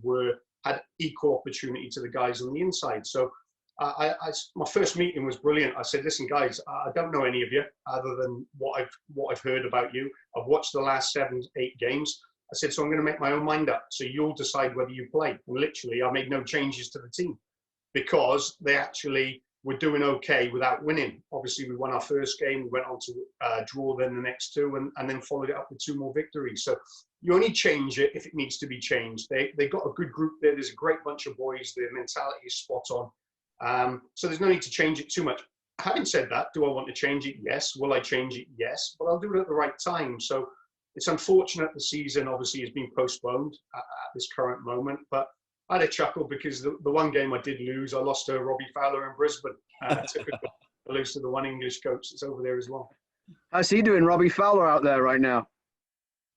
Speaker 4: had equal opportunity to the guys on the inside. So my first meeting was brilliant. I said, listen, guys, I don't know any of you other than what I've heard about you. I've watched the last 7, 8 games. I said, so I'm going to make my own mind up. So you'll decide whether you play. And literally, I made no changes to the team, because they actually were doing okay without winning. Obviously, we won our first game. We went on to draw then the next 2, and then followed it up with 2 more victories. So you only change it if it needs to be changed. They got a good group there. There's a great bunch of boys. Their mentality is spot on. So there's no need to change it too much. Having said that, do I want to change it? Yes. Will I change it? Yes. But I'll do it at the right time. So it's unfortunate the season obviously has been postponed at this current moment. But I had a chuckle because the one game I did lose, I lost to Robbie Fowler in Brisbane. Typical. I lose to the one English coach that's over there as well.
Speaker 1: How's he doing, Robbie Fowler, out there right now?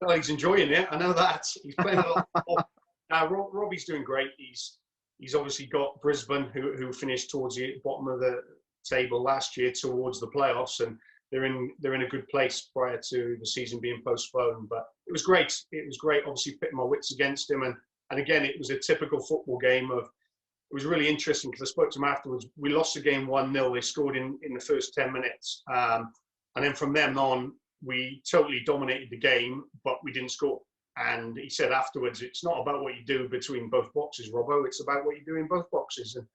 Speaker 4: Well, he's enjoying it. I know that. He's playing a lot more. Robbie's doing great. He's obviously got Brisbane, who finished towards the bottom of the table last year, towards the playoffs, and they're in a good place prior to the season being postponed. But it was great. It was great, obviously, pitting my wits against him. And again, it was a typical football game of, it was really interesting because I spoke to him afterwards. We lost the game 1-0. They scored in the first 10 minutes. And then from then on, we totally dominated the game, but we didn't score. And he said afterwards, it's not about what you do between both boxes, Robbo. It's about what you do in both boxes. And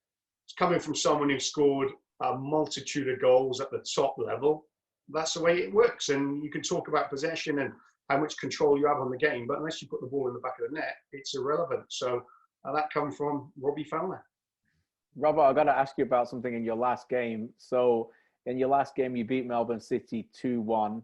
Speaker 4: it's coming from someone who scored a multitude of goals at the top level. That's the way it works. And you can talk about possession and how much control you have on the game, but unless you put the ball in the back of the net, it's irrelevant. So that comes from Robbie Fowler.
Speaker 3: Robert, I've got to ask you about something in your last game. So in your last game, you beat Melbourne City 2-1.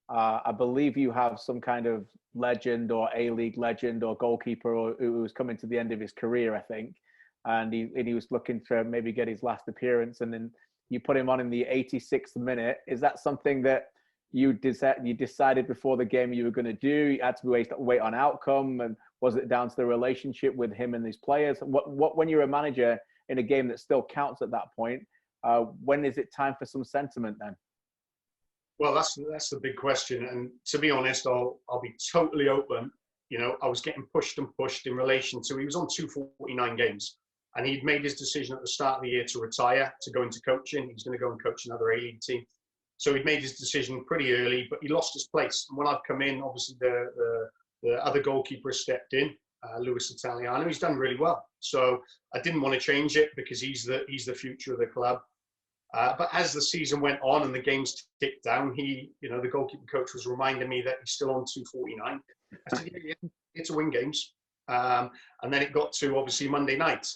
Speaker 3: I believe you have some kind of legend or A-League legend or goalkeeper who was coming to the end of his career, I think. And he was looking to maybe get his last appearance, and then you put him on in the 86th minute. Is that something that you decided before the game you were going to do? You had to wait on outcome, and was it down to the relationship with him and his players? When you're a manager in a game that still counts at that point, when is it time for some sentiment then?
Speaker 4: Well, that's the big question. And to be honest, I'll be totally open. You know, I was getting pushed in relation to, he was on 249 games, and he'd made his decision at the start of the year to retire, to go into coaching. He was going to go and coach another A-League team. So he'd made his decision pretty early, but he lost his place. And when I've come in, obviously the other goalkeeper has stepped in, Luis Italiano. He's done really well. So I didn't want to change it because he's the future of the club. But as the season went on and the games ticked down, the goalkeeper coach was reminding me that he's still on 249. I said, yeah, it's to win games. And then it got to obviously Monday night.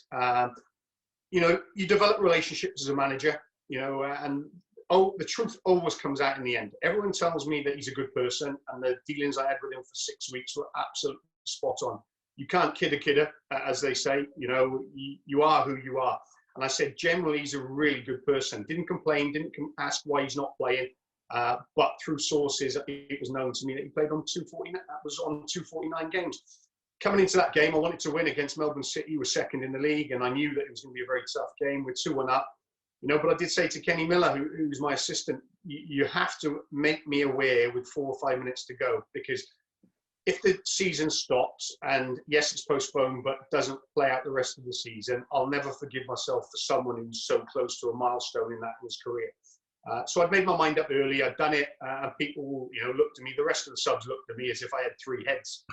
Speaker 4: You develop relationships as a manager, and the truth always comes out in the end. Everyone tells me that he's a good person, and the dealings I had with him for 6 weeks were absolutely spot on. You can't kid a kidder, as they say. You are who you are. And I said, generally, he's a really good person. Didn't complain, didn't ask why he's not playing. But through sources, it was known to me that he played on 249. That was on 249 games. Coming into that game, I wanted to win against Melbourne City. He was second in the league, and I knew that it was going to be a very tough game with 2-1 up. But I did say to Kenny Miller, who's my assistant, you have to make me aware with 4 or 5 minutes to go, because if the season stops and yes, it's postponed, but doesn't play out the rest of the season, I'll never forgive myself for someone who's so close to a milestone in his career. So I'd made my mind up early. I'd done it, and people, looked at me. The rest of the subs looked at me as if I had 3 heads.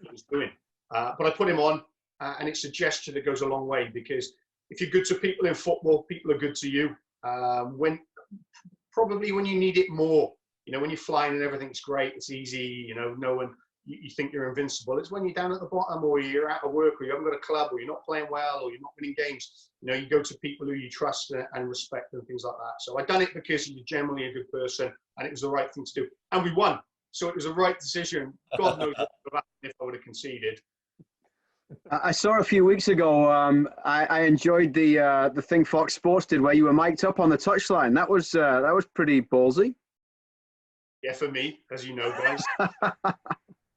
Speaker 4: He was doing, but I put him on, and it's a gesture that goes a long way, because if you're good to people in football, people are good to you. Probably when you need it more. When you're flying and everything's great, it's easy, no one, you think you're invincible. It's when you're down at the bottom, or you're out of work, or you haven't got a club, or you're not playing well, or you're not winning games. You go to people who you trust and respect and things like that. So I've done it because you're generally a good person, and it was the right thing to do. And we won. So it was the right decision. God knows what would have happened if I would have conceded.
Speaker 1: I saw a few weeks ago, I enjoyed the thing Fox Sports did where you were mic'd up on the touchline. That was pretty ballsy.
Speaker 4: Yeah, for me, as you know, guys.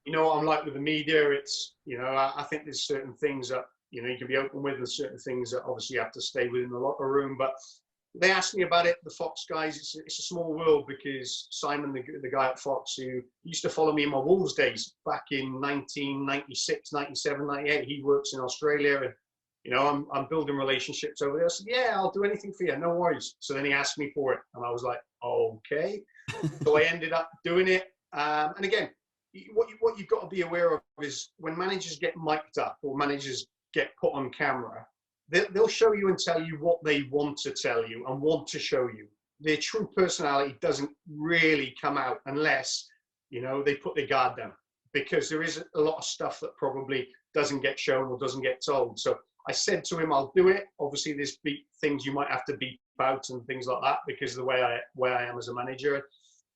Speaker 4: You know what I'm like with the media. It's, I think there's certain things that, you can be open with, and certain things that obviously you have to stay within the locker room. But they asked me about it, the Fox guys. It's a small world, because Simon, the guy at Fox, who used to follow me in my Wolves days back in 1996, 97, 98, he works in Australia, and I'm building relationships over there. I said, yeah, I'll do anything for you, no worries. So then he asked me for it, and I was like, okay. So I ended up doing it. And again, what you've got to be aware of is when managers get mic'd up or managers get put on camera, they'll show you and tell you what they want to tell you and want to show you. Their true personality doesn't really come out unless, they put their guard down, because there is a lot of stuff that probably doesn't get shown or doesn't get told. So I said to him, I'll do it. Obviously, there's things you might have to beep out and things like that because of the way I am as a manager.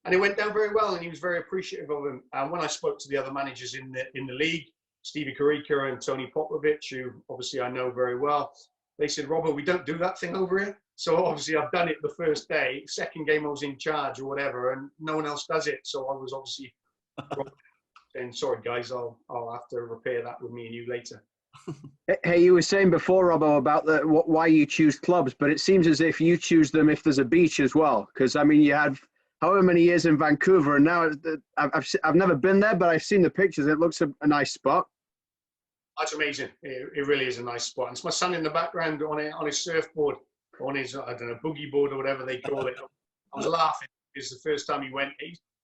Speaker 4: And it went down very well, and he was very appreciative of him. And when I spoke to the other managers in the league, Stevie Karika and Tony Popovich, who obviously I know very well, they said, Robbo, we don't do that thing over here. So obviously I've done it the first day. Second game I was in charge or whatever, and no one else does it. So I was obviously saying, sorry guys, I'll have to repair that with me and you later.
Speaker 1: Hey, you were saying before, Robbo, about why you choose clubs, but it seems as if you choose them if there's a beach as well. Because I mean, you had however many years in Vancouver, and now I've never been there, but I've seen the pictures. It looks a nice spot.
Speaker 4: That's amazing. It really is a nice spot. And it's my son in the background on his surfboard, on his, I don't know, boogie board or whatever they call it. I was laughing because the first time he went,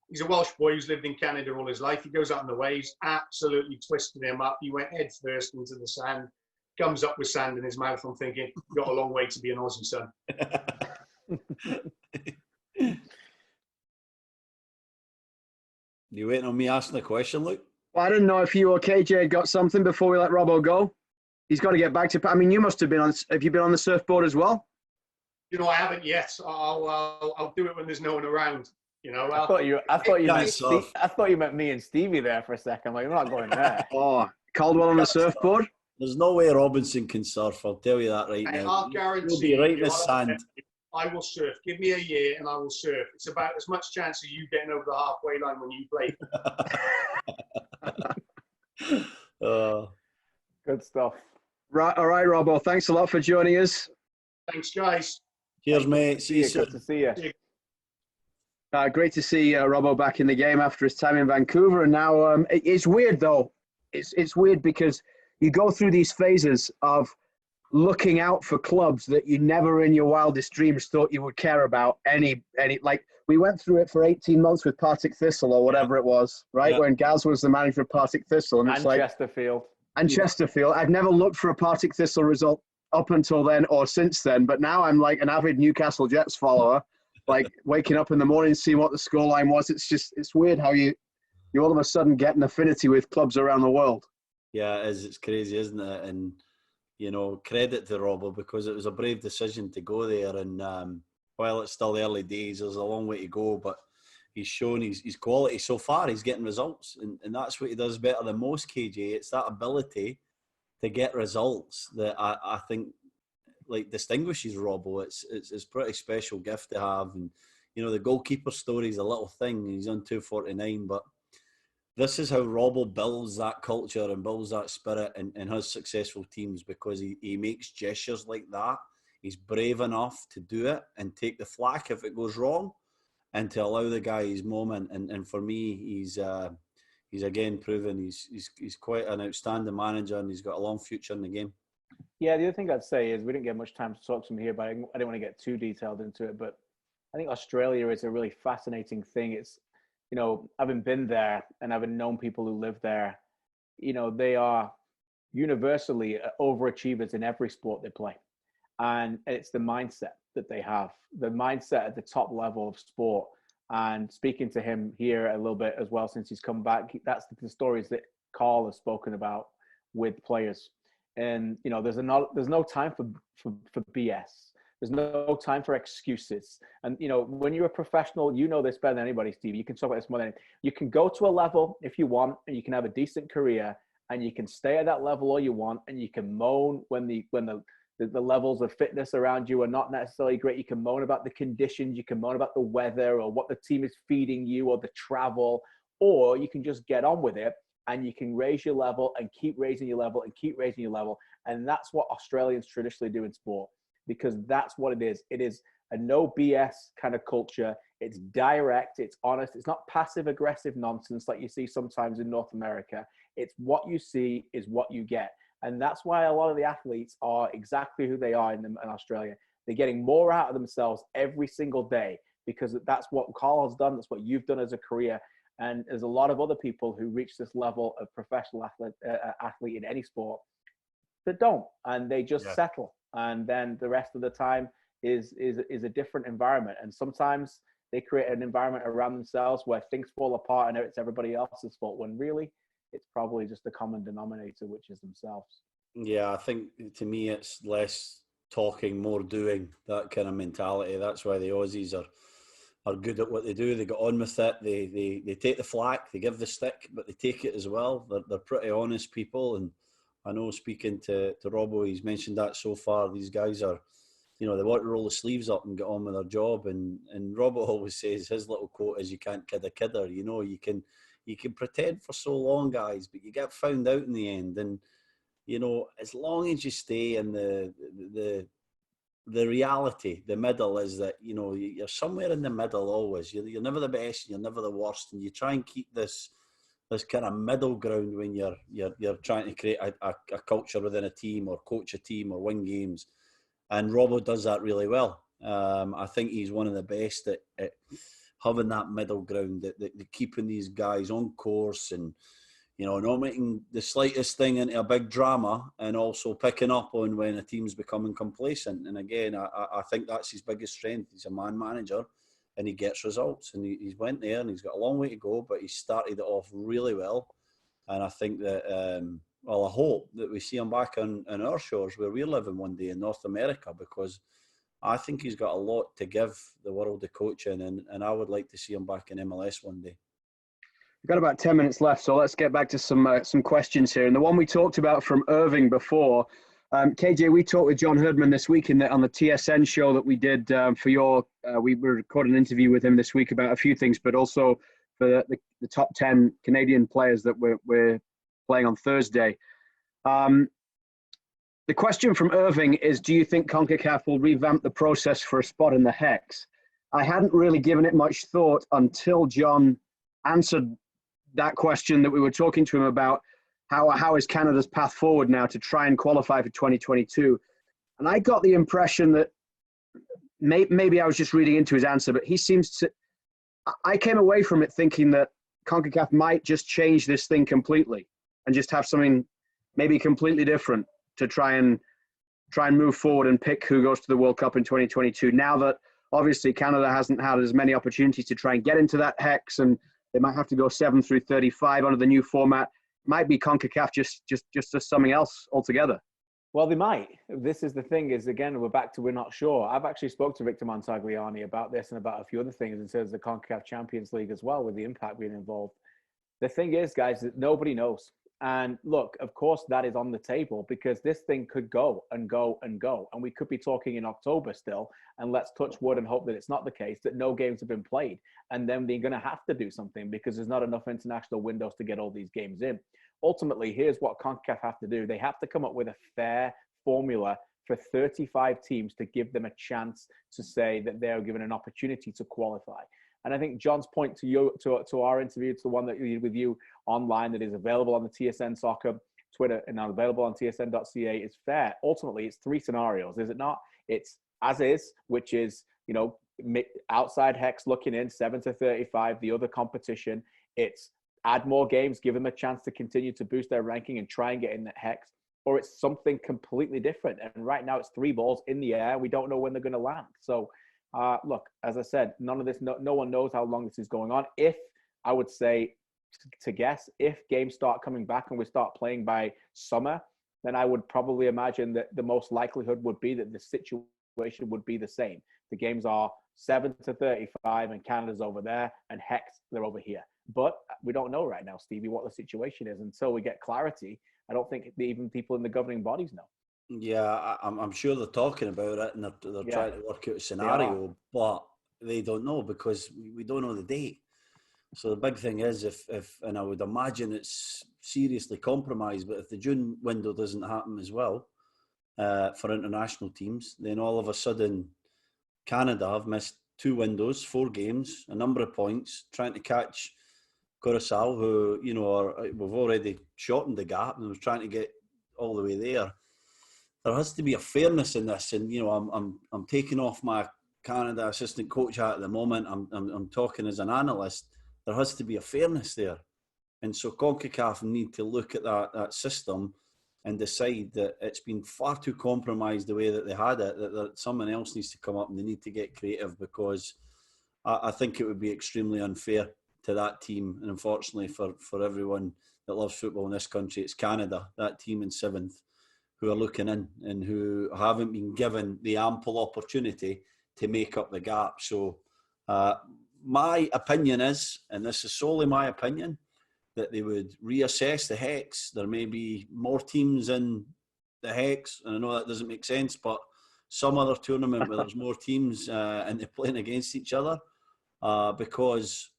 Speaker 4: he's a Welsh boy who's lived in Canada all his life. He goes out on the waves, absolutely twisted him up. He went head first into the sand, comes up with sand in his mouth. I'm thinking, got a long way to be an Aussie, son.
Speaker 2: You waiting on me asking the question, Luke?
Speaker 1: Well, I didn't know if you or KJ got something before we let Robbo go. He's got to get back to. I mean, you must have been on. Have you been on the surfboard as well?
Speaker 4: You know, I haven't yet. I'll do it when there's no one around. You know,
Speaker 3: I thought you meant me and Stevie there for a second. Like, we're not going there.
Speaker 1: Oh, Caldwell on the surfboard.
Speaker 2: There's no way Robinson can surf. I'll tell you that right now.
Speaker 4: I'll guarantee
Speaker 2: He'll be right in the sand.
Speaker 4: I will surf. Give me a year and I will surf. It's about as much chance of you getting over the halfway line when you play.
Speaker 3: Good stuff.
Speaker 1: Right, all right, Robbo. Thanks a lot for joining us.
Speaker 4: Thanks, guys.
Speaker 2: Cheers, mate. See you soon.
Speaker 3: Good to see you.
Speaker 1: Great to see Robbo back in the game after his time in Vancouver. And now it's weird, though. It's weird because you go through these phases of looking out for clubs that you never in your wildest dreams thought you would care about. Any like we went through it for 18 months with Partick Thistle or whatever it was, right? When Gaz was the manager of Partick Thistle. And it's like
Speaker 3: Chesterfield.
Speaker 1: And Chesterfield. I've never looked for a Partick Thistle result up until then or since then, but now I'm like an avid Newcastle Jets follower, like waking up in the morning, seeing what the scoreline was. It's weird how you all of a sudden get an affinity with clubs around the world.
Speaker 2: Yeah, it is. It's crazy, isn't it? And, you know, credit to Robbo because it was a brave decision to go there. And while it's still early days, there's a long way to go, but he's shown his quality so far. He's getting results, and that's what he does better than most, KJ. It's that ability to get results that I think like distinguishes Robbo. It's a pretty special gift to have. And, you know, the goalkeeper story is a little thing. He's on 249, but this is how Robbo builds that culture and builds that spirit and has successful teams because he makes gestures like that. He's brave enough to do it and take the flack if it goes wrong and to allow the guy his moment. And for me, he's again proven he's quite an outstanding manager and he's got a long future in the game.
Speaker 3: Yeah, the other thing I'd say is we didn't get much time to talk to him here, but I didn't want to get too detailed into it. But I think Australia is a really fascinating thing. It's, you know, having been there and having known people who live there, you know, they are universally overachievers in every sport they play. And it's the mindset that they have, the mindset at the top level of sport. And speaking to him here a little bit as well since he's come back, that's the stories that Carl has spoken about with players. And, you know, there's no time for BS. There's no time for excuses. And, you know, when you're a professional, you know this better than anybody, Steve. You can talk about this more than anything. You can go to a level if you want, and you can have a decent career, and you can stay at that level all you want, and you can moan when the levels of fitness around you are not necessarily great. You can moan about the conditions, you can moan about the weather or what the team is feeding you or the travel, or you can just get on with it and you can raise your level and keep raising your level and keep raising your level. And that's what Australians traditionally do in sport, because that's what it is. It is a no BS kind of culture. It's direct, it's honest. It's not passive aggressive nonsense like you see sometimes in North America. It's what you see is what you get. And that's why a lot of the athletes are exactly who they are in Australia. They're getting more out of themselves every single day because that's what Carl has done. That's what you've done as a career. And there's a lot of other people who reach this level of professional athlete in any sport that don't, and they just settle. And then the rest of the time is a different environment. And sometimes they create an environment around themselves where things fall apart and it's everybody else's fault, when really it's probably just the common denominator, which is themselves.
Speaker 2: Yeah, I think to me it's less talking, more doing, that kind of mentality. That's why the Aussies are good at what they do. They get on with it. They take the flack, they give the stick, but they take it as well. They're pretty honest people. And I know, speaking to Robbo, he's mentioned that so far, these guys are, they want to roll the sleeves up and get on with their job. And Robbo always says, his little quote is, you can't kid a kidder. You can pretend for so long, guys, but you get found out in the end. And as long as you stay in the reality, the middle is that, you're somewhere in the middle always. You're never the best, and you're never the worst, and you try and keep this kind of middle ground when you're trying to create a culture within a team, or coach a team, or win games. And Robbo does that really well. I think he's one of the best at having that middle ground, that keeping these guys on course, and not making the slightest thing into a big drama, and also picking up on when a team's becoming complacent. And again, I think that's his biggest strength. He's a man manager, and he gets results. And he's went there, and he's got a long way to go, but he started it off really well. And I think that, I hope that we see him back on our shores where we're living one day in North America, because I think he's got a lot to give the world of coaching, and I would like to see him back in MLS one day.
Speaker 1: We've got about 10 minutes left, so let's get back to some questions here. And the one we talked about from Irving before, KJ, we talked with John Herdman this week on the TSN show that we did for your. We recorded an interview with him this week about a few things, but also for the top 10 Canadian players that we're playing on Thursday. The question from Irving is, do you think CONCACAF will revamp the process for a spot in the Hex? I hadn't really given it much thought until John answered that question that we were talking to him about. How is Canada's path forward now to try and qualify for 2022? And I got the impression that maybe I was just reading into his answer, but he seems to, I came away from it thinking that CONCACAF might just change this thing completely and just have something maybe completely different to try and move forward and pick who goes to the World Cup in 2022. Now that obviously Canada hasn't had as many opportunities to try and get into that Hex, and they might have to go 7 through 35 under the new format. Might be CONCACAF just something else altogether.
Speaker 3: Well, they might. This is the thing, is again, we're not sure. I've actually spoke to Victor Montagliani about this and about a few other things in terms of the CONCACAF Champions League as well, with the impact being involved. The thing is, guys, that nobody knows. And look, of course, that is on the table, because this thing could go and go and go. And we could be talking in October still, and let's touch wood and hope that it's not the case, that no games have been played. And then they're going to have to do something, because there's not enough international windows to get all these games in. Ultimately, here's what CONCACAF have to do. They have to come up with a fair formula for 35 teams to give them a chance to say that they are given an opportunity to qualify. And I think John's point to our interview, to the one that we did with you online, that is available on the TSN Soccer Twitter and now available on tsn.ca, is fair. Ultimately, it's 3 scenarios, is it not? It's as is, which is, outside Hex looking in 7 to 35, the other competition. It's add more games, give them a chance to continue to boost their ranking and try and get in that Hex. Or it's something completely different. And right now it's 3 balls in the air. We don't know when they're going to land. So look, as I said, none of this, no one knows how long this is going on. If I would say, to guess, if games start coming back and we start playing by summer, then I would probably imagine that the most likelihood would be that the situation would be the same. The games are 7 to 35 and Canada's over there, and Hex, they're over here. But we don't know right now, Stevie, what the situation is. Until we get clarity, I don't think even people in the governing bodies know.
Speaker 2: Yeah, I'm sure they're talking about it, and they're trying to work out a scenario, but they don't know, because we don't know the date. So the big thing is, if and I would imagine it's seriously compromised, but if the June window doesn't happen as well for international teams, then all of a sudden Canada have missed 2 windows, 4 games, a number of points, trying to catch Curaçao, who we've already shortened the gap and was trying to get all the way there. There has to be a fairness in this, and I'm taking off my Canada assistant coach hat at the moment. I'm talking as an analyst. There has to be a fairness there, and so CONCACAF need to look at that system and decide that it's been far too compromised the way that they had it. That someone else needs to come up, and they need to get creative, because I think it would be extremely unfair to that team, and unfortunately for everyone that loves football in this country, it's Canada, that team in 7th, who are looking in and who haven't been given the ample opportunity to make up the gap. So my opinion is, and this is solely my opinion, that they would reassess the Hex. There may be more teams in the Hex, and I know that doesn't make sense, but some other tournament where there's more teams and they're playing against each other because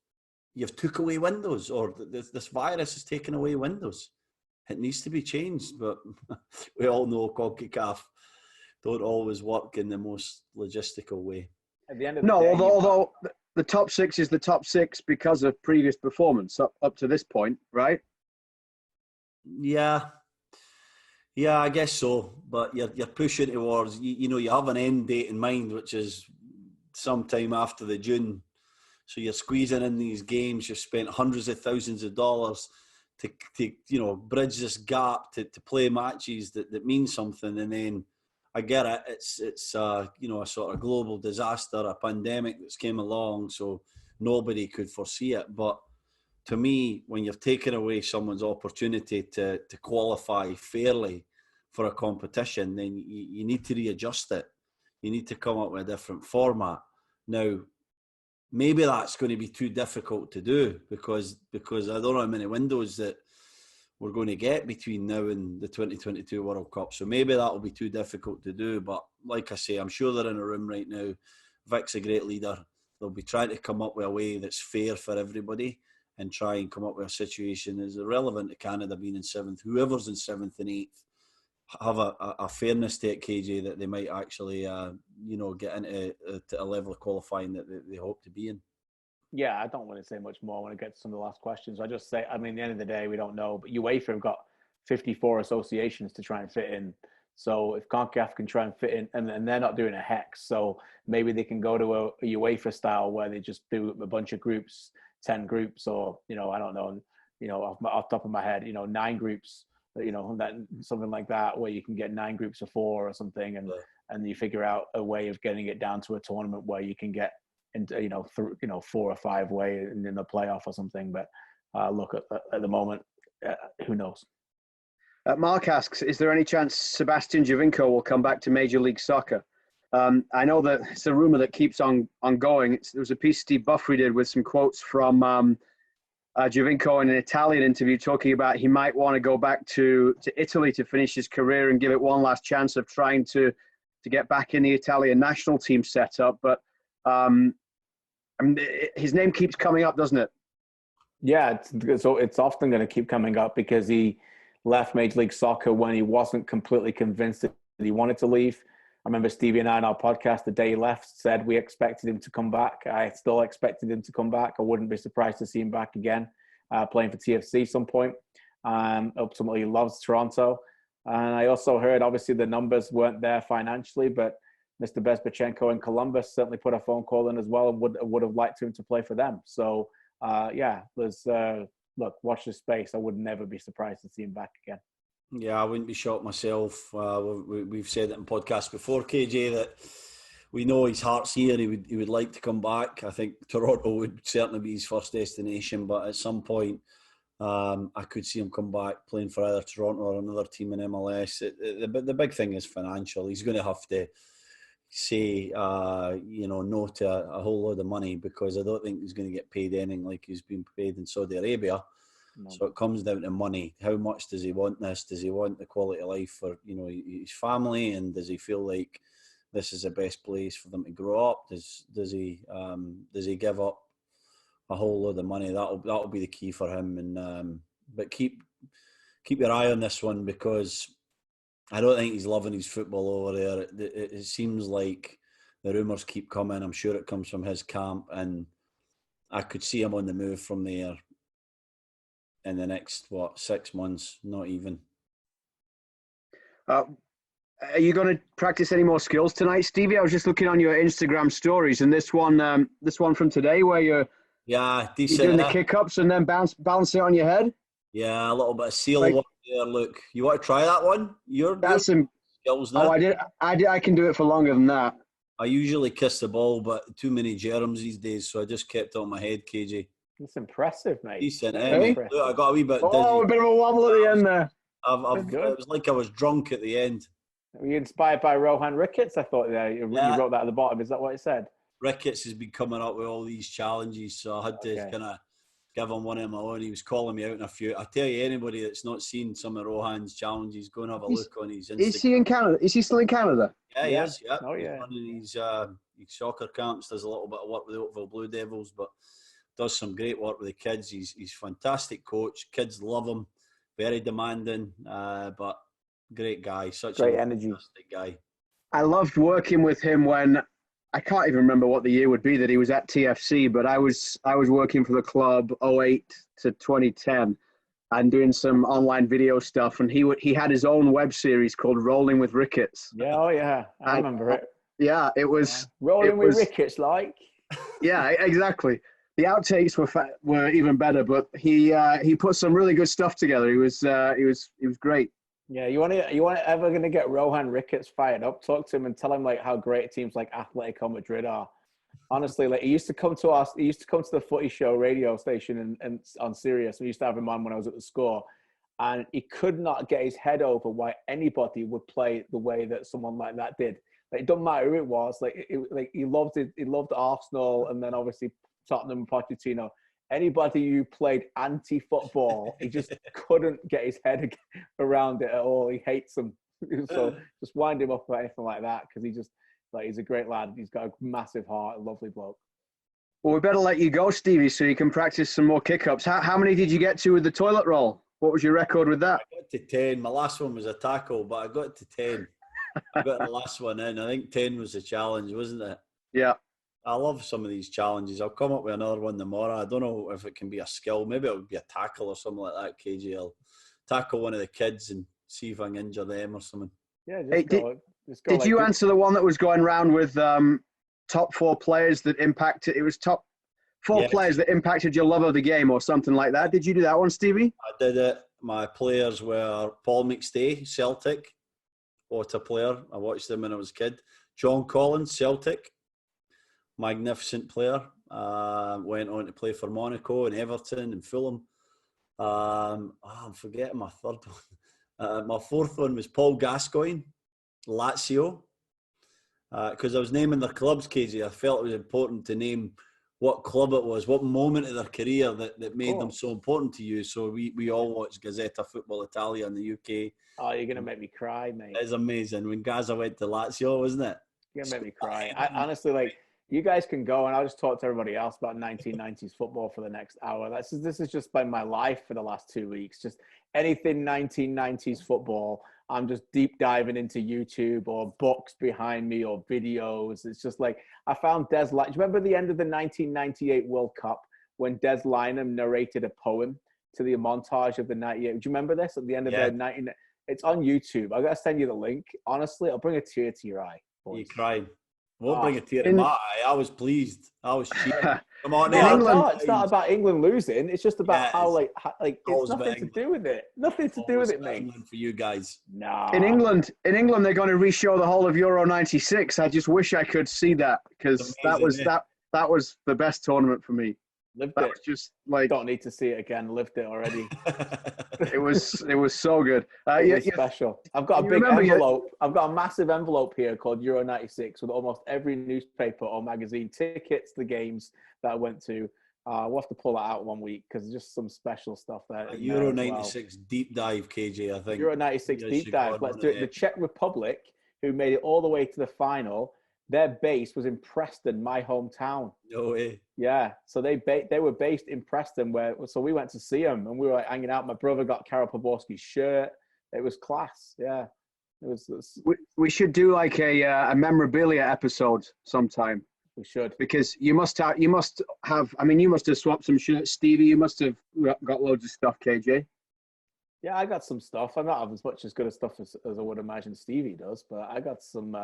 Speaker 2: you've took away windows, or this virus has taken away windows. It needs to be changed, but we all know CONCACAF don't always work in the most logistical way.
Speaker 3: At the end of the day,
Speaker 1: although the top six is the top six because of previous performance up to this point, right?
Speaker 2: Yeah, I guess so. But you're pushing towards, you have an end date in mind, which is sometime after the June. So you're squeezing in these games. You've spent hundreds of thousands of dollars to bridge this gap to play matches that mean something. And then I get it. It's a sort of global disaster, a pandemic that's came along, so nobody could foresee it. But to me, when you've taken away someone's opportunity to qualify fairly for a competition, then you need to readjust it. You need to come up with a different format. Now, maybe that's going to be too difficult to do because I don't know how many windows that we're going to get between now and the 2022 World Cup. So maybe that will be too difficult to do. But like I say, I'm sure they're in a room right now. Vic's a great leader. They'll be trying to come up with a way that's fair for everybody and try and come up with a situation that's irrelevant to Canada being in seventh. Whoever's in seventh and eighth have a fairness to it, KJ, that they might actually, get into a level of qualifying that they hope to be in.
Speaker 3: Yeah, I don't want to say much more when I get to some of the last questions. I just say, at the end of the day, we don't know. But UEFA have got 54 associations to try and fit in. So if CONCACAF can try and fit in, and they're not doing a hex, so maybe they can go to a UEFA style where they just do a bunch of groups, 10 groups, or I don't know, off the top of my head, 9 groups, that something like that, where you can get 9 groups of 4 or something, and you figure out a way of getting it down to a tournament where you can get into 4 or 5 way in the playoff or something. But look, at the moment, who knows?
Speaker 1: Mark asks, is there any chance Sebastian Giovinco will come back to Major League Soccer? I know that it's a rumor that keeps on going. There was a piece Steve Buffrey did with some quotes from Giovinco in an Italian interview talking about he might want to go back to Italy to finish his career and give it one last chance of trying to get back in the Italian national team setup. But his name keeps coming up, doesn't it?
Speaker 3: Yeah, it's often going to keep coming up because he left Major League Soccer when he wasn't completely convinced that he wanted to leave. I remember Stevie and I on our podcast the day he left said we expected him to come back. I still expected him to come back. I wouldn't be surprised to see him back again, playing for TFC some point. Ultimately, he loves Toronto. And I also heard, obviously, the numbers weren't there financially, but Mr. Bezbachenko in Columbus certainly put a phone call in as well and would have liked him to play for them. So, look, watch this space. I would never be surprised to see him back again.
Speaker 2: Yeah, I wouldn't be shocked myself. We've said it in podcasts before, KJ, that we know his heart's here. He would like to come back. I think Toronto would certainly be his first destination, but at some point, I could see him come back playing for either Toronto or another team in MLS. The big thing is financial. He's going to have to say, no to a whole load of money because I don't think he's going to get paid anything like he's been paid in Saudi Arabia. No. So it comes down to money. How much does he want this? Does he want the quality of life for his family? And does he feel like this is the best place for them to grow up? Does he give up a whole load of money? That'll be the key for him. And but keep your eye on this one because I don't think he's loving his football over there. It seems like the rumours keep coming. I'm sure it comes from his camp, and I could see him on the move from there in the next 6 months, not even.
Speaker 1: Are you going to practice any more skills tonight, Stevie? I was just looking on your Instagram stories, and this one from today where you're
Speaker 2: decent.
Speaker 1: You're doing the kick-ups and then balance it on your head.
Speaker 2: Yeah, a little bit of seal work there. Look, you want to try that one?
Speaker 1: That's some
Speaker 2: skills now.
Speaker 1: Oh, I can do it for longer than that.
Speaker 2: I usually kiss the ball, but too many germs these days, so I just kept it on my head, KJ.
Speaker 3: It's impressive, mate.
Speaker 2: Decent, eh? Look, I got a wee bit dizzy.
Speaker 1: Oh, a bit of a wobble at the end there.
Speaker 2: It was like I was drunk at the end.
Speaker 3: Were you inspired by Rohan Ricketts? I thought you wrote that at the bottom. Is that what it said?
Speaker 2: Ricketts has been coming up with all these challenges, so I had to kind of give him one of my own. He was calling me out in a few. I tell you, anybody that's not seen some of Rohan's challenges, go and have a look on his Instagram.
Speaker 1: Is he in Canada? Is he still in Canada?
Speaker 2: Yeah, he is. Yeah.
Speaker 3: Oh, yeah.
Speaker 2: He's running his soccer camps, does a little bit of work with the Oakville Blue Devils, but does some great work with the kids. He's fantastic coach. Kids love him. Very demanding, but great guy. Such
Speaker 3: great
Speaker 2: a
Speaker 3: energy.
Speaker 2: Fantastic guy.
Speaker 1: I loved working with him when I can't even remember what the year would be that he was at TFC, but I was working for the club 08 to 2010 and doing some online video stuff. And he had his own web series called Rolling with Ricketts.
Speaker 3: Yeah, oh yeah, I remember it.
Speaker 1: Yeah, it was
Speaker 3: Rolling with Ricketts, like.
Speaker 1: Yeah, exactly. The outtakes were even better, but he put some really good stuff together. He was great.
Speaker 3: Yeah, you want to ever going to get Rohan Ricketts fired up? Talk to him and tell him like how great teams like Atletico Madrid are. Honestly, like he used to come to the Footy Show radio station and on Sirius. We used to have him on when I was at the Score, and he could not get his head over why anybody would play the way that someone like that did. Like, it doesn't matter who it was. Like he loved it. He loved Arsenal, and then obviously Tottenham and Pochettino. Anybody who played anti-football, he just couldn't get his head around it at all. He hates them. So just wind him up about anything like that, because he's a great lad. He's got a massive heart, a lovely bloke.
Speaker 1: Well, we better let you go, Stevie, so you can practice some more kick-ups. How many did you get to with the toilet roll? What was your record with that?
Speaker 2: I got to 10. My last one was a tackle, but I got to 10. I got the last one in. I think 10 was the challenge, wasn't it?
Speaker 1: Yeah.
Speaker 2: I love some of these challenges. I'll come up with another one tomorrow. I don't know if it can be a skill. Maybe it would be a tackle or something like that, KJ. I'll tackle one of the kids and see if I can injure them or something.
Speaker 3: Yeah,
Speaker 1: did you answer the one that was going around with top 4 players that impacted? It was top 4 players that impacted your love of the game or something like that. Did you do that one, Stevie?
Speaker 2: I did it. My players were Paul McStay, Celtic. What a player. I watched him when I was a kid. John Collins, Celtic. Magnificent player. Went on to play for Monaco and Everton and Fulham. I'm forgetting my third one. My fourth one was Paul Gascoigne, Lazio. Because I was naming their clubs, KJ. I felt it was important to name what club it was, what moment of their career that made them so important to you. So we all watched Gazzetta Football Italia in the UK.
Speaker 3: Oh, you're going to make me cry, mate.
Speaker 2: It's amazing. When Gaza went to Lazio, wasn't it?
Speaker 3: You're going to make me cry. I honestly, like, you guys can go, and I'll just talk to everybody else about 1990s football for the next hour. This has just been my life for the last 2 weeks. Just anything 1990s football, I'm just deep diving into YouTube or books behind me or videos. It's just like, I found Des Lynam. Do you remember the end of the 1998 World Cup when Des Lynam narrated a poem to the montage of the 98? Do you remember this at the end of the 19? It's on YouTube. I got to send you the link. Honestly, I'll bring a tear to your eye.
Speaker 2: Boys. You cried. Won't bring a tear in my eye. I was pleased. I was cheering. Come on,
Speaker 3: no, it's not about England losing. It's just about how it's nothing to do with it. Nothing to do with it, mate.
Speaker 2: England for you guys.
Speaker 3: No.
Speaker 1: In England, they're going to re-show the whole of Euro '96. I just wish I could see that, because that was the best tournament for me.
Speaker 3: Lived
Speaker 1: that
Speaker 3: it.
Speaker 1: Was just like,
Speaker 3: don't need to see it again. Lived it already.
Speaker 1: It was so good.
Speaker 3: It was special. I've got a big envelope. I've got a massive envelope here called Euro '96 with almost every newspaper or magazine, tickets, the games that I went to. We'll have to pull that out one week because there's just some special stuff there.
Speaker 2: Euro '96 deep dive, KJ. I think
Speaker 3: Euro '96 deep dive. Let's do it. The Czech Republic, who made it all the way to the final. Their base was in Preston, my hometown.
Speaker 2: No way.
Speaker 3: Yeah, so they were based in Preston, so we went to see them, and we were hanging out. My brother got Karol Poborski's shirt. It was class. Yeah, it was.
Speaker 1: We should do like a memorabilia episode sometime.
Speaker 3: We should,
Speaker 1: because you must have. I mean, you must have swapped some shirts, Stevie. You must have got loads of stuff, KJ.
Speaker 3: Yeah, I got some stuff. I don't have as much as good a stuff as I would imagine Stevie does, but I got some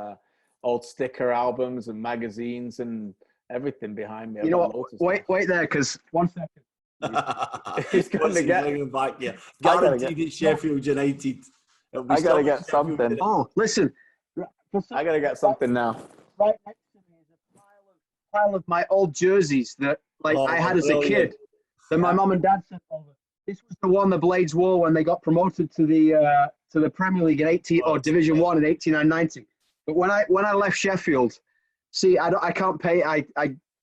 Speaker 3: old sticker albums and magazines and everything behind me.
Speaker 1: You know what? Wait there, because 1 second.
Speaker 3: He's going to get
Speaker 2: back. Yeah, guaranteed it's Sheffield United.
Speaker 3: I got to get something.
Speaker 1: Oh, listen.
Speaker 3: I got to get something now.
Speaker 1: Right next to me is a pile of my old jerseys that I had as a kid that my mum and dad sent over. This was the one the Blades wore when they got promoted to the Premier League in 18 or Division 1 in 89-90. But when I left Sheffield, see, I can't pay. I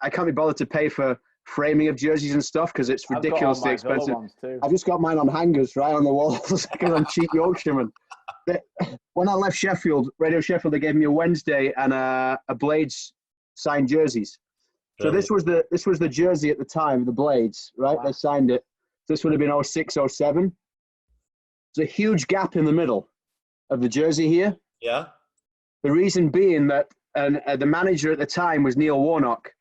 Speaker 1: can't be bothered to pay for framing of jerseys and stuff because it's ridiculously expensive. I just got mine on hangers right on the walls because I'm cheap Yorkshireman. When I left Sheffield, Radio Sheffield, they gave me a Wednesday and a Blades signed jerseys. So this was the jersey at the time, the Blades, right? Wow. They signed it. This would have been 06, 07. There's a huge gap in the middle of the jersey here.
Speaker 2: Yeah.
Speaker 1: The reason being that the manager at the time was Neil Warnock.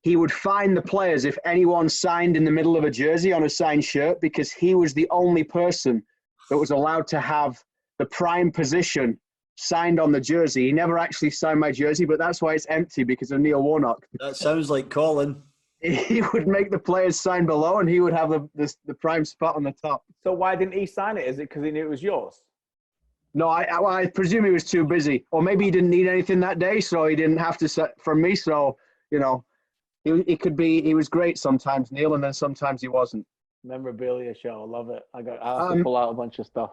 Speaker 1: He would fine the players if anyone signed in the middle of a jersey on a signed shirt because he was the only person that was allowed to have the prime position signed on the jersey. He never actually signed my jersey, but that's why it's empty because of Neil Warnock.
Speaker 2: That sounds like Colin.
Speaker 1: He would make the players sign below and he would have the prime spot on the top.
Speaker 3: So why didn't he sign it? Is it because he knew it was yours?
Speaker 1: No, I presume he was too busy. Or maybe he didn't need anything that day, so he didn't have to set from me. So, you know, he was great sometimes, Neil, and then sometimes he wasn't.
Speaker 3: Memorabilia show. I love it. I have to pull out a bunch of stuff.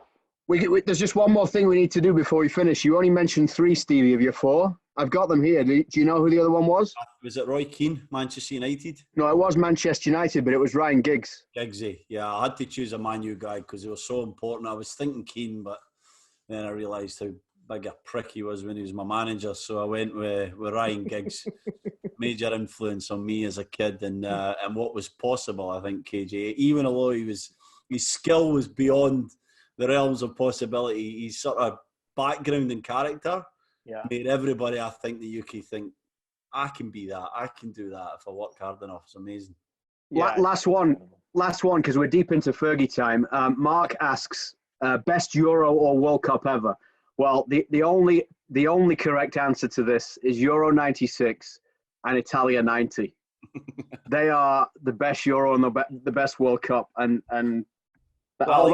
Speaker 1: There's just one more thing we need to do before we finish. You only mentioned 3, Stevie, of your 4. I've got them here. Do you know who the other one was?
Speaker 2: Was it Roy Keane, Manchester United?
Speaker 1: No, it was Manchester United, but it was Ryan Giggs.
Speaker 2: Giggsy, yeah. I had to choose a Man U guy because he was so important. I was thinking Keane, but then I realised how big a prick he was when he was my manager. So I went with Ryan Giggs. Major influence on me as a kid and what was possible, I think, KJ. Even although his skill was beyond the realms of possibility, his sort of background and character made everybody, I think, the UK think, I can be that. I can do that if I work hard enough. It's amazing.
Speaker 1: Yeah. Last one, because we're deep into Fergie time. Mark asks, best Euro or World Cup ever? Well, the only correct answer to this is Euro 96 and Italia 90. They are the best Euro and the best World Cup. Although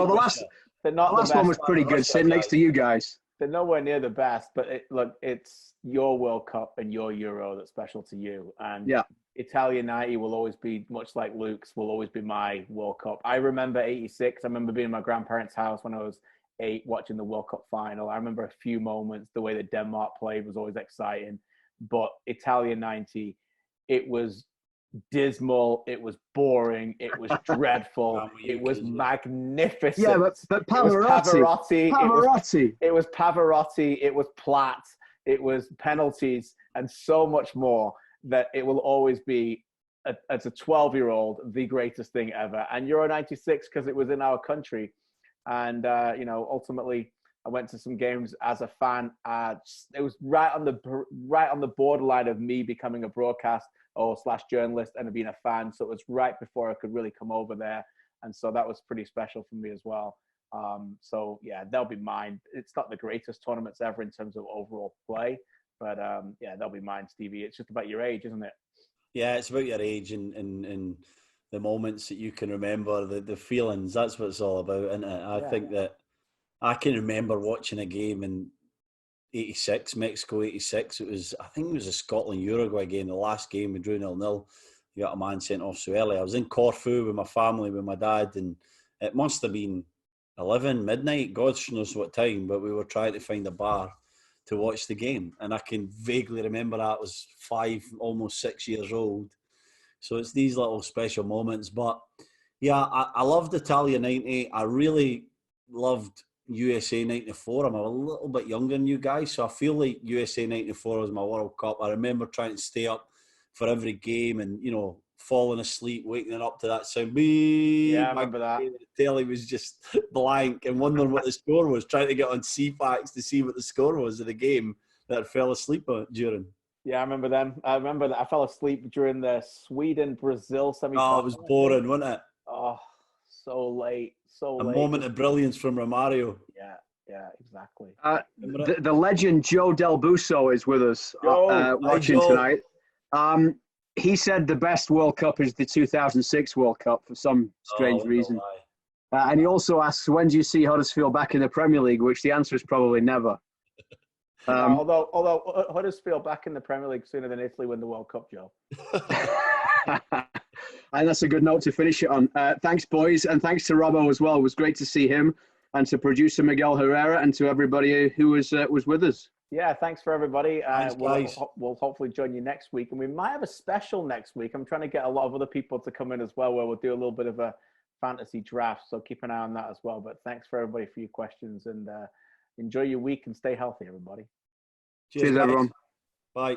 Speaker 1: the last one was pretty good, sitting next to you guys.
Speaker 3: They're nowhere near the best, but it's your World Cup and your Euro that's special to you. And Italia 90 will always be, much like Luke's, will always be my World Cup. I remember 86. I remember being in my grandparents' house when I was 8 watching the World Cup final. I remember a few moments. The way that Denmark played was always exciting. But Italia 90, it was dismal, it was boring, it was dreadful, it was magnificent.
Speaker 1: Yeah, but Pavarotti.
Speaker 3: It was Pavarotti, it was Platt, it was penalties, and so much more that it will always be, as a 12-year-old, the greatest thing ever. And Euro 96, because it was in our country. And, ultimately, I went to some games as a fan. It was right on the borderline of me becoming a broadcast / journalist and being a fan. So it was right before I could really come over there. And so that was pretty special for me as well. So yeah, they'll be mine. It's not the greatest tournaments ever in terms of overall play, but they'll be mine, Stevie. It's just about your age, isn't it?
Speaker 2: Yeah, it's about your age and the moments that you can remember, the feelings. That's what it's all about, isn't it? I think that I can remember watching a game in 86, Mexico 86. I think it was a Scotland-Uruguay game, the last game we drew 0-0. You got a man sent off so early. I was in Corfu with my family, with my dad, and it must have been 11, midnight, God knows what time, but we were trying to find a bar to watch the game. And I can vaguely remember that I was 5, almost 6 years old. So it's these little special moments. But yeah, I loved Italia 90. I really loved USA 94. I'm a little bit younger than you guys, so I feel like USA 94 was my World Cup. I remember trying to stay up for every game and, falling asleep, waking up to that sound.
Speaker 3: Yeah, I remember that.
Speaker 2: The telly was just blank and wondering what the score was, trying to get on CFAX to see what the score was of the game that I fell asleep during.
Speaker 3: Yeah, I remember them. I remember that I fell asleep during the Sweden-Brazil semi-final.
Speaker 2: Oh, it was boring, wasn't it?
Speaker 3: Oh, so late.
Speaker 2: A moment of brilliance from Romario.
Speaker 3: Yeah, exactly.
Speaker 1: The legend Joe Del Busso is with us watching tonight. He said the best World Cup is the 2006 World Cup for some strange reason. And he also asks, when do you see Huddersfield back in the Premier League? Which the answer is probably never.
Speaker 3: Although Huddersfield back in the Premier League sooner than Italy win the World Cup, Joe.
Speaker 1: And that's a good note to finish it on. Thanks, boys, and thanks to Robbo as well. It was great to see him, and to producer Miguel Herrera, and to everybody who was with us.
Speaker 3: Yeah, thanks for everybody.
Speaker 2: Thanks, guys.
Speaker 3: We'll hopefully join you next week, and we might have a special next week. I'm trying to get a lot of other people to come in as well, where we'll do a little bit of a fantasy draft. So keep an eye on that as well. But thanks for everybody for your questions, and enjoy your week and stay healthy, everybody.
Speaker 1: Cheers everyone.
Speaker 2: Bye.